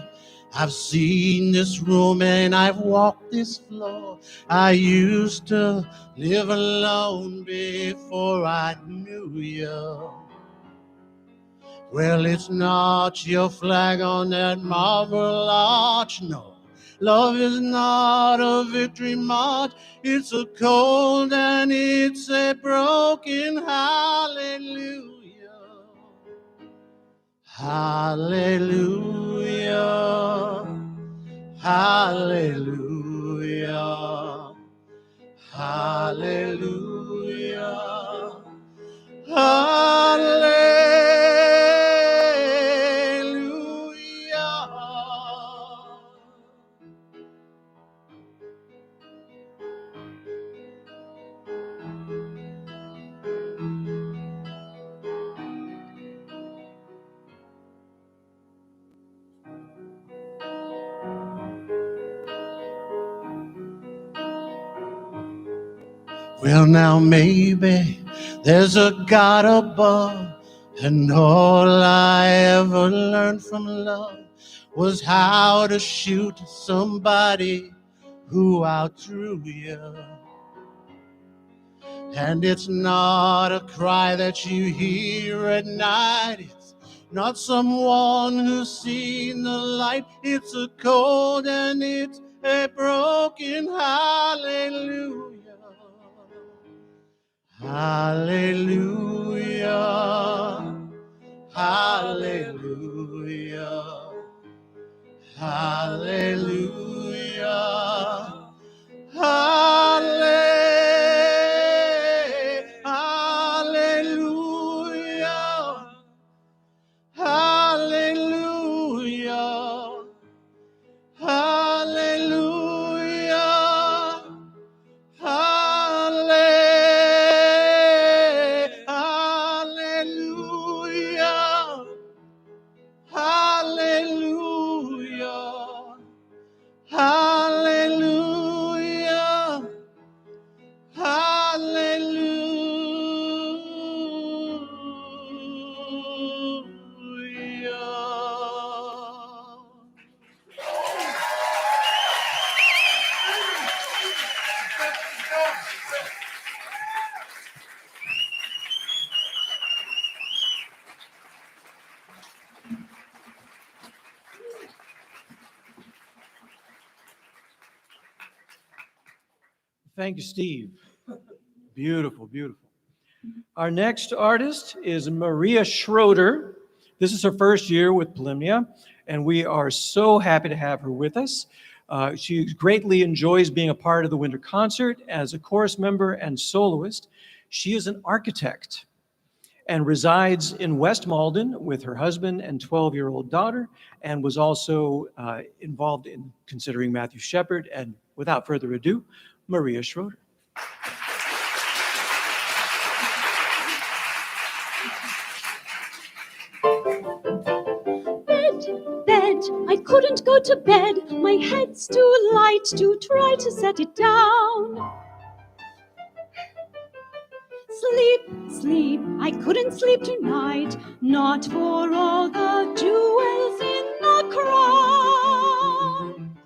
I've seen this room and I've walked this floor. I used to live alone before I knew you. Well, it's not your flag on that marble arch, no. Love is not a victory march. It's a cold and it's a broken hallelujah. Hallelujah, hallelujah, hallelujah, hallelujah. Well, now maybe there's a God above, and all I ever learned from love was how to shoot somebody who outdrew you. And it's not a cry that you hear at night. It's not someone who's seen the light. It's a cold and it's a broken hallelujah. Hallelujah, hallelujah, hallelujah, hallelujah, hallelujah, hallelujah. Hallelujah, hallelujah, hallelujah, hallelujah. Thank you, Steve. Beautiful, beautiful. Our next artist is Maria Schroeder. This is her first year with Polymnia, and we are so happy to have her with us. She greatly enjoys being a part of the winter concert as a chorus member and soloist. She is an architect. and resides in West Malden with her husband and 12-year-old daughter, and was also involved in considering Matthew Shepard. And without further ado, Maria Schroeder. Bed, I couldn't go to bed. My head's too light to try to set it down. Sleep, I couldn't sleep tonight, not for all the jewels in the crown.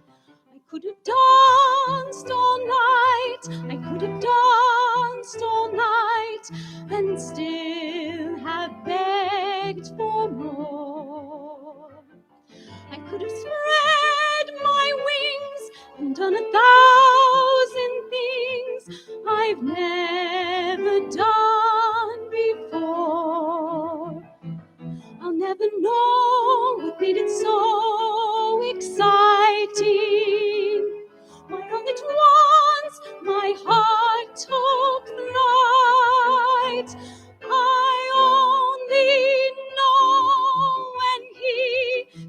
I could have danced all night, I could have danced all night, and still have begged for more. I could have spread my wings and done 1,000 things I've never done before. I'll never know what made it so exciting. Why all at once my heart took flight. I only know when he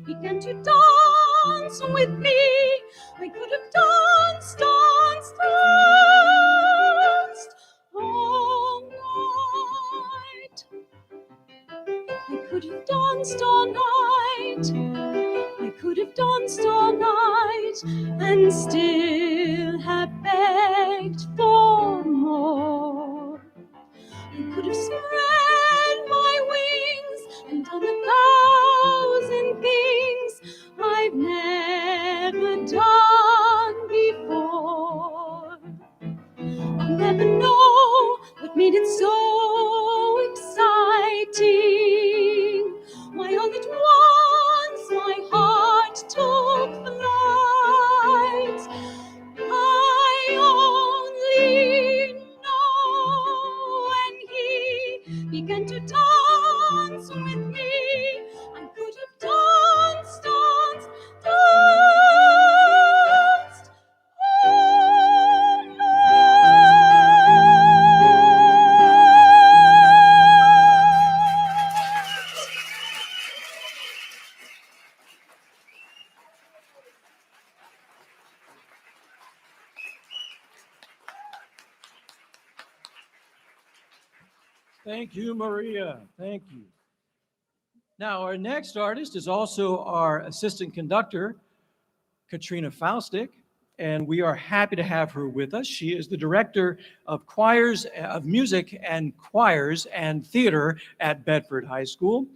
began to dance with me. I could have danced all night. I could have danced all night. I could have danced all night and still have begged for more. I could have spread my wings and done 1,000 things I've never done before. I'll never know what made it so exciting. Why all at once my heart took flight. I only know when he began to dance with me. I could have danced all night. Thank you, Maria. Thank you. Now, our next artist is also our assistant conductor, Katrina Faustick, and we are happy to have her with us. She is the director of choirs, of music and choirs and theater at Bedford High School.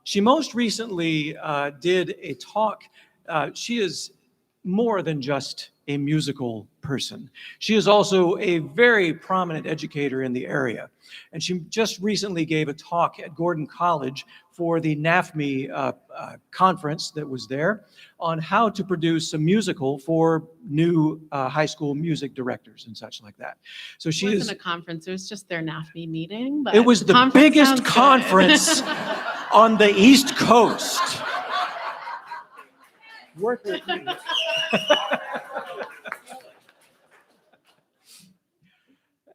She most recently did a talk. She is more than just a musical person. She is also a very prominent educator in the area. And she just recently gave a talk at Gordon College for the NAFME conference that was there on how to produce a musical for new high school music directors and such like that. So she It wasn't a conference, it was just their NAFME meeting. But it was the biggest conference on the East Coast. Work with me.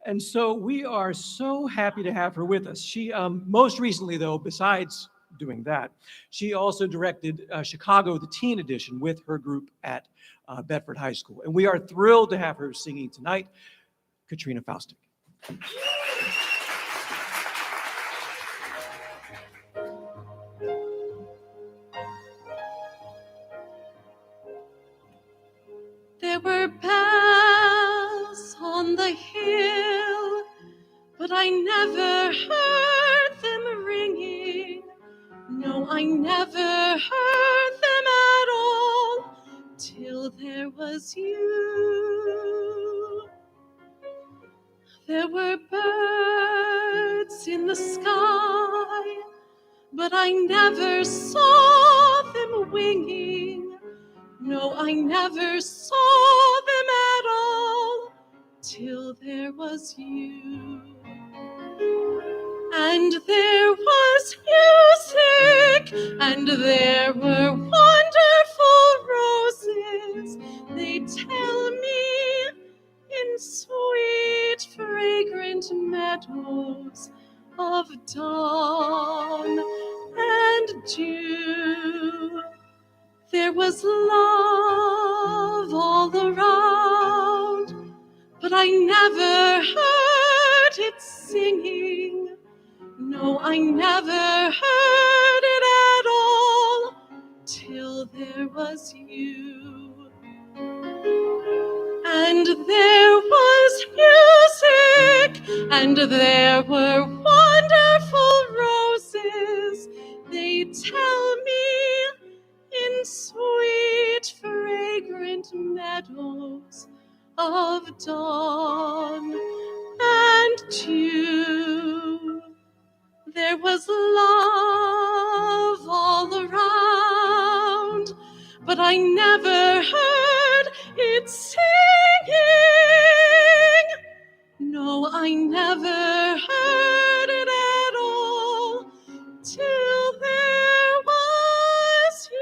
And so we are so happy to have her with us. She most recently, though, besides doing that, she also directed Chicago, the Teen Edition, with her group at Bedford High School. And we are thrilled to have her singing tonight, Katrina Faustick. There were bells on the hill, but I never heard them ringing. No, I never heard them at all till there was you. There were birds in the sky, but I never saw them winging. No, I never saw them at all till there was you. And there was music, and there were wonderful roses. They tell me in sweet, fragrant meadows of of dawn and dew. There was love all around, but I never heard it singing. No, I never heard it at all till there was you. And there was music, and there were wonderful roses. They tell me in sweet, fragrant meadows of dawn and dew. There was love all around, but I never heard it singing. No, I never heard it at all till there was you.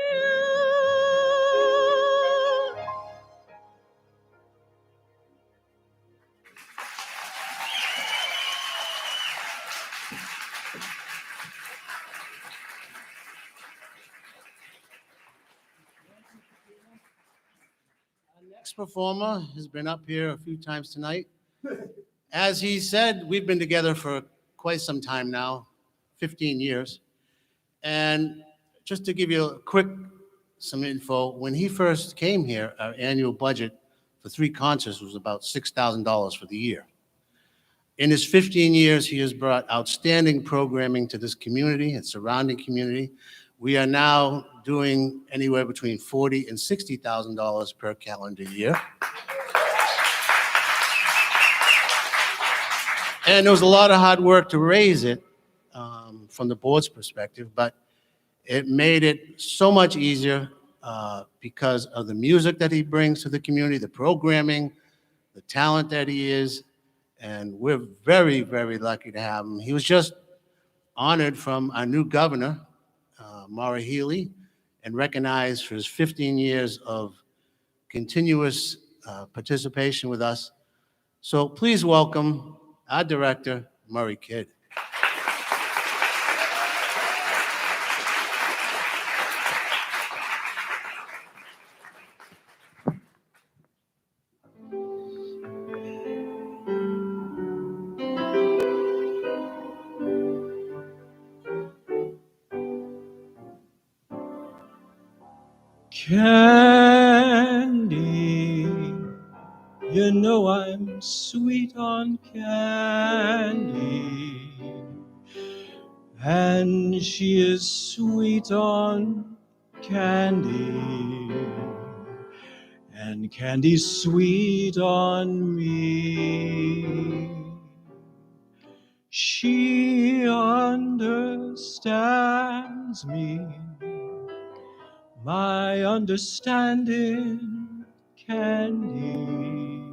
Next performer has been up here a few times tonight. As he said, we've been together for quite some time now, 15 years. And just to give you some info, when he first came here, our annual budget for 3 concerts was about $6,000 for the year. In his 15 years, he has brought outstanding programming to this community and surrounding community. We are now doing anywhere between $40,000 and $60,000 per calendar year. And there was a lot of hard work to raise it from the board's perspective, but it made it so much easier because of the music that he brings to the community, the programming, the talent that he is, and we're very, very lucky to have him. He was just honored from our new governor, Maura Healey, and recognized for his 15 years of continuous participation with us. So please welcome our director, Murray Kidd. Candy, you know I'm sweet on Candy, and she is sweet on Candy, and Candy's sweet on me. She understands me, my understanding Candy,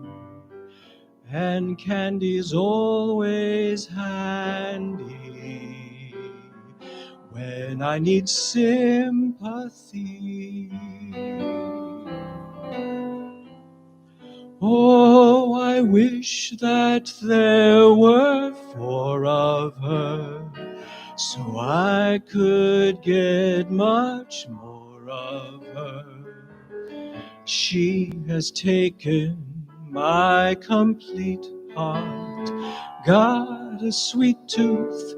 and Candy's always handy when I need sympathy. Oh, I wish that there were 4 of her, so I could get much more of her. She has taken my complete heart, got a sweet tooth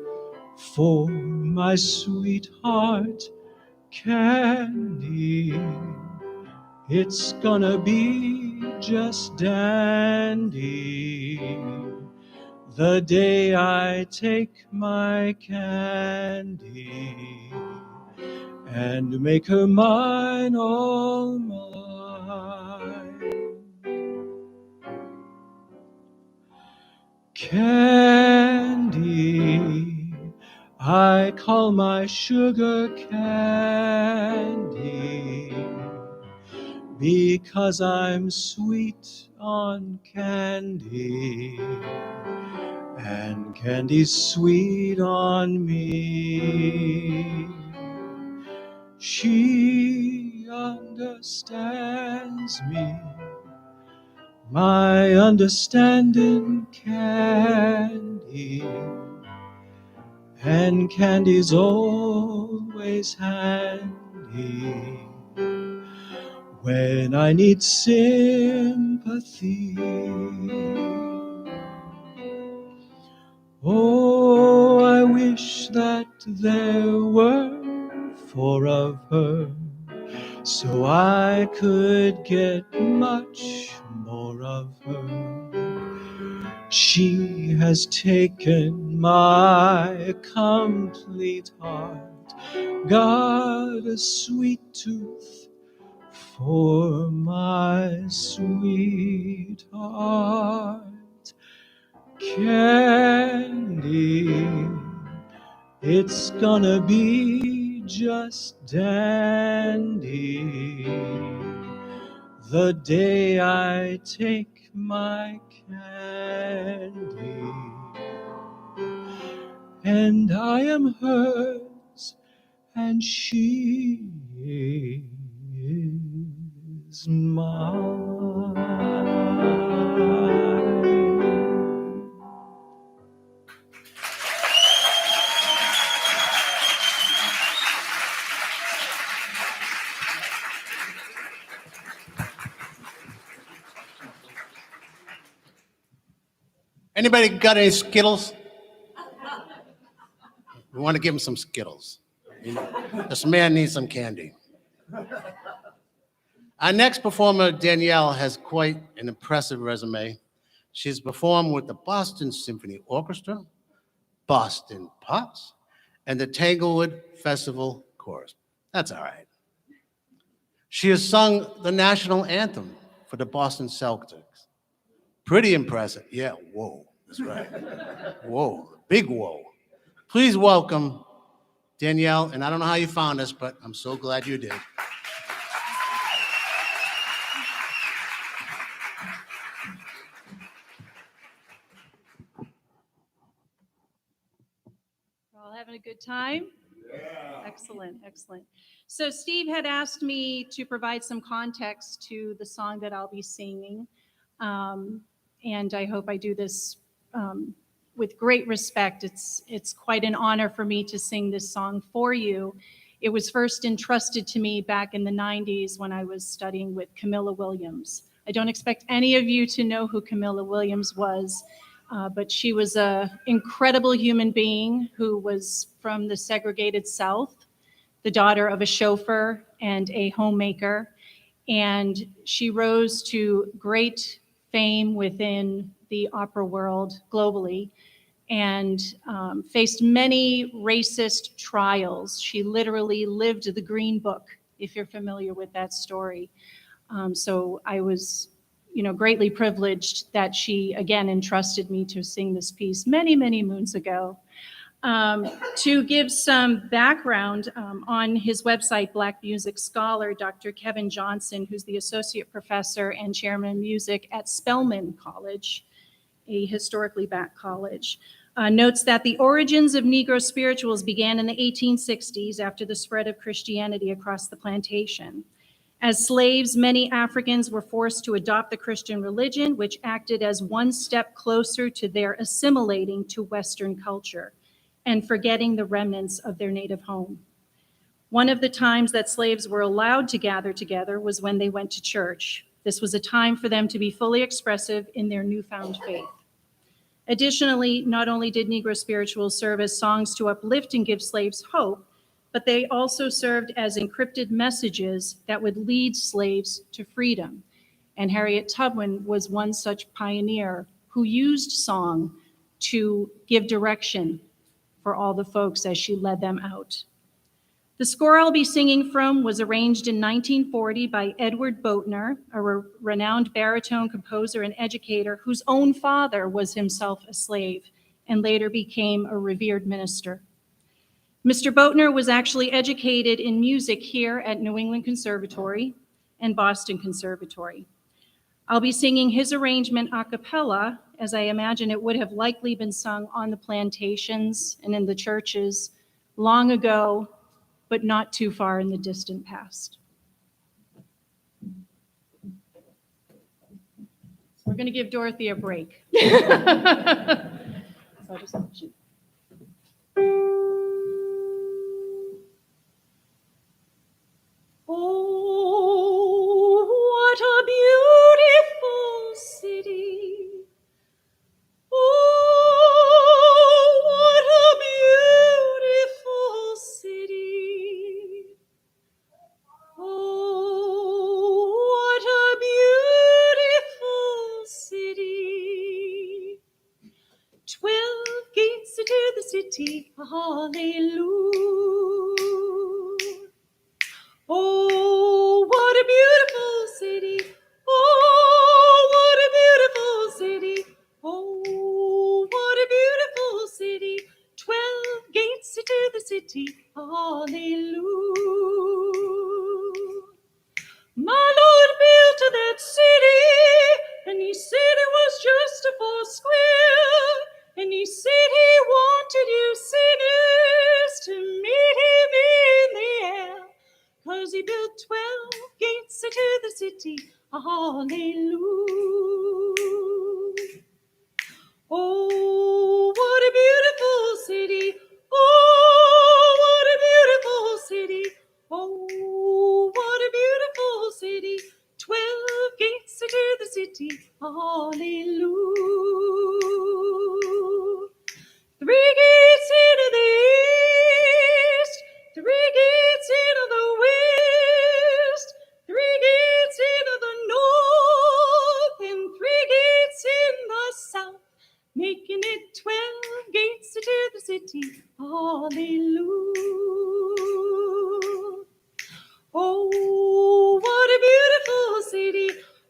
for my sweetheart Candy. It's gonna be just dandy the day I take my Candy and make her mine, all mine. Candy, I call my sugar Candy, because I'm sweet on Candy, and Candy's sweet on me. She understands me, my understanding Candy, and candy's always handy when I need sympathy. Oh, I wish that there were 4 of her, so I could get much more of her. She has taken my complete heart, got a sweet tooth for my sweetheart. Candy, it's gonna be just dandy the day I take my candy, and I am hers, and she is mine. Anybody got any Skittles? We want to give him some Skittles. This man needs some candy. Our next performer, Danielle, has quite an impressive resume. She's performed with the Boston Symphony Orchestra, Boston Pops, and the Tanglewood Festival Chorus. That's all right. She has sung the national anthem for the Boston Celtics. Pretty impressive. Yeah, whoa, that's right. Whoa, big whoa. Please welcome Danielle, and I don't know how you found us, but I'm so glad you did. We're all having a good time? Excellent, excellent. So Steve had asked me to provide some context to the song that I'll be singing. And I hope I do this with great respect. It's quite an honor for me to sing this song for you. It was first entrusted to me back in the 90s when I was studying with Camilla Williams. I don't expect any of you to know who Camilla Williams was, but she was an incredible human being who was from the segregated South, the daughter of a chauffeur and a homemaker. And she rose to great fame within the opera world globally and faced many racist trials. She literally lived the Green Book, if you're familiar with that story. So I was, greatly privileged that she again entrusted me to sing this piece many, many moons ago. To give some background, on his website, Black Music Scholar, Dr. Kevin Johnson, who's the associate professor and chairman of music at Spelman College, a historically black college, notes that the origins of Negro spirituals began in the 1860s after the spread of Christianity across the plantation. As slaves, many Africans were forced to adopt the Christian religion, which acted as one step closer to their assimilating to Western culture and forgetting the remnants of their native home. One of the times that slaves were allowed to gather together was when they went to church. This was a time for them to be fully expressive in their newfound faith. Additionally, not only did Negro spirituals serve as songs to uplift and give slaves hope, but they also served as encrypted messages that would lead slaves to freedom. And Harriet Tubman was one such pioneer who used song to give direction for all the folks as she led them out. The score I'll be singing from was arranged in 1940 by Edward Boatner, a renowned baritone composer and educator whose own father was himself a slave and later became a revered minister. Mr. Boatner was actually educated in music here at New England Conservatory and Boston Conservatory. I'll be singing his arrangement a cappella, as I imagine it would have likely been sung on the plantations and in the churches long ago, but not too far in the distant past. We're going to give Dorothy a break. So I'll just mention. city. Hallelujah. Oh, what a beautiful city. Oh, what a beautiful city. Oh, what a beautiful city. 12 gates to the city. Hallelujah. My Lord built that city, and he said it was just a 4 square. And he said he wanted you sinners to meet him in the air. 'Cause he built 12 gates to the city. Hallelujah. Oh, what a beautiful city. Oh, what a beautiful city. Oh, what a beautiful city. 12 gates to the city. Hallelujah. 3 gates into the east, 3 gates into the west, 3 gates into the north, and 3 gates in the south, making it 12 gates to the city. Hallelujah. Oh, what a beautiful city.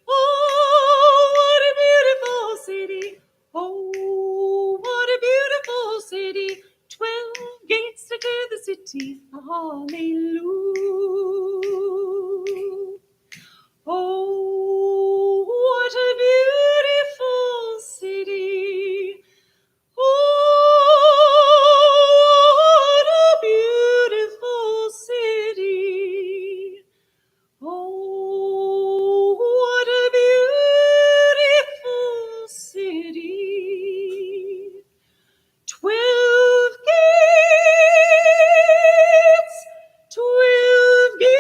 Oh, what a beautiful city. Oh, what a beautiful city. 12 gates to the city. Hallelujah. Oh, what a beautiful city. Oh, what a beautiful city. Oh, what a beautiful city. 12 gates, 12 gates.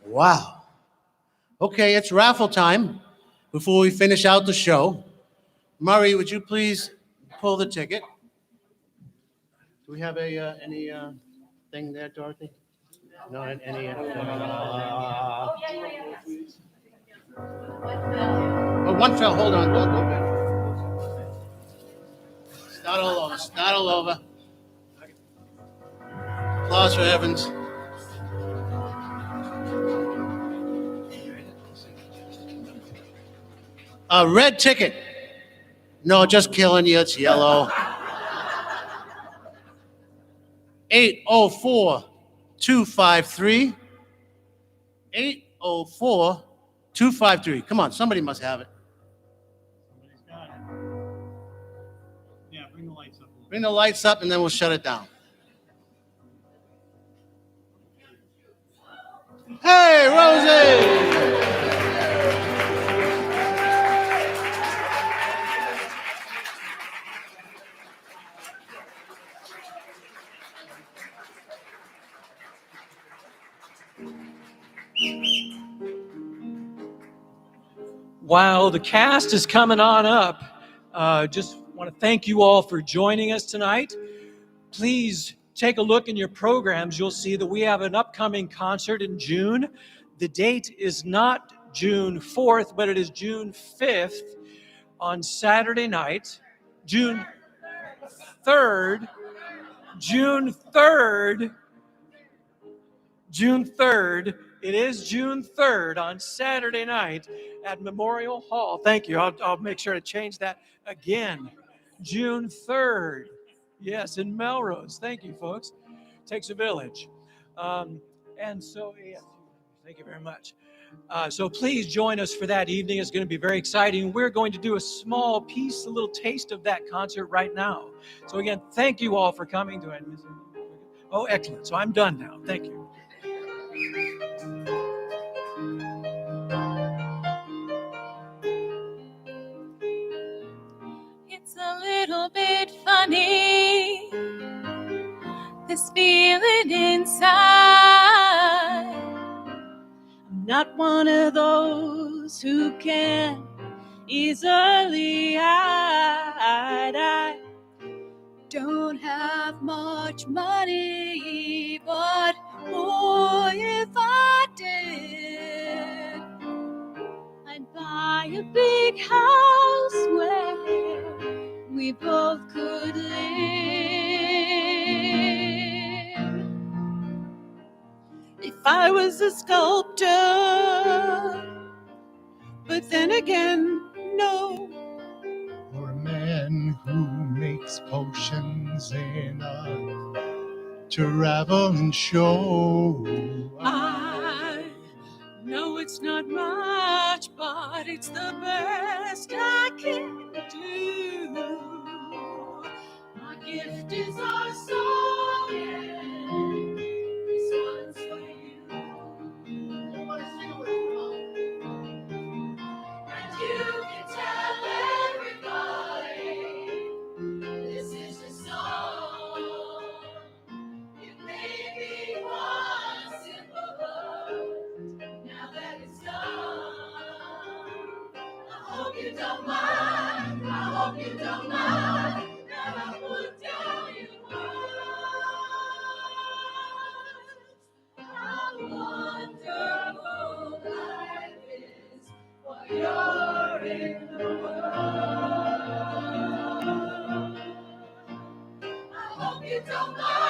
Wow. Okay, it's raffle time before we finish out the show. Murray, would you please pull the ticket? Do we have any thing there, Dorothy? No, any? Oh, one fell. Hold on. Go back. Start all over. Start all over. Applause for Evans. A red ticket. No, just killing you. It's yellow. 804-253. 804-253. Come on, somebody must have it. Yeah, bring the lights up. Bring the lights up and then we'll shut it down. Hey, Rosie! Wow, the cast is coming on up. Just want to thank you all for joining us tonight. Please take a look in your programs. You'll see that we have an upcoming concert in June. The date is not June 4th, but it is June 5th on Saturday night. June 3rd. June 3rd. June 3rd. It is June 3rd on Saturday night at Memorial Hall. Thank you. I'll make sure to change that again. June 3rd. Yes, in Melrose. Thank you, folks. Takes a village. And so, yes, thank you very much. So please join us for that evening. It's going to be very exciting. We're going to do a small piece, a little taste of that concert right now. So again, thank you all for coming to it. Oh, excellent. So I'm done now. Thank you. It's a little bit funny, this feeling inside. I'm not one of those who can easily hide. I don't have much money, but boy, if I did, I'd buy a big house where we both could live. If I was a sculptor, but then again, no. Or a man who makes potions in a traveling show. I know it's not much, but it's the best I can do. My gift is our song, and this one's for you. And you can tell everybody this is your song. It may be one simple word, now that it's done. I hope you don't mind, I hope you don't mind that I put down your words. How wonderful life is while you're in the world. I hope you don't mind.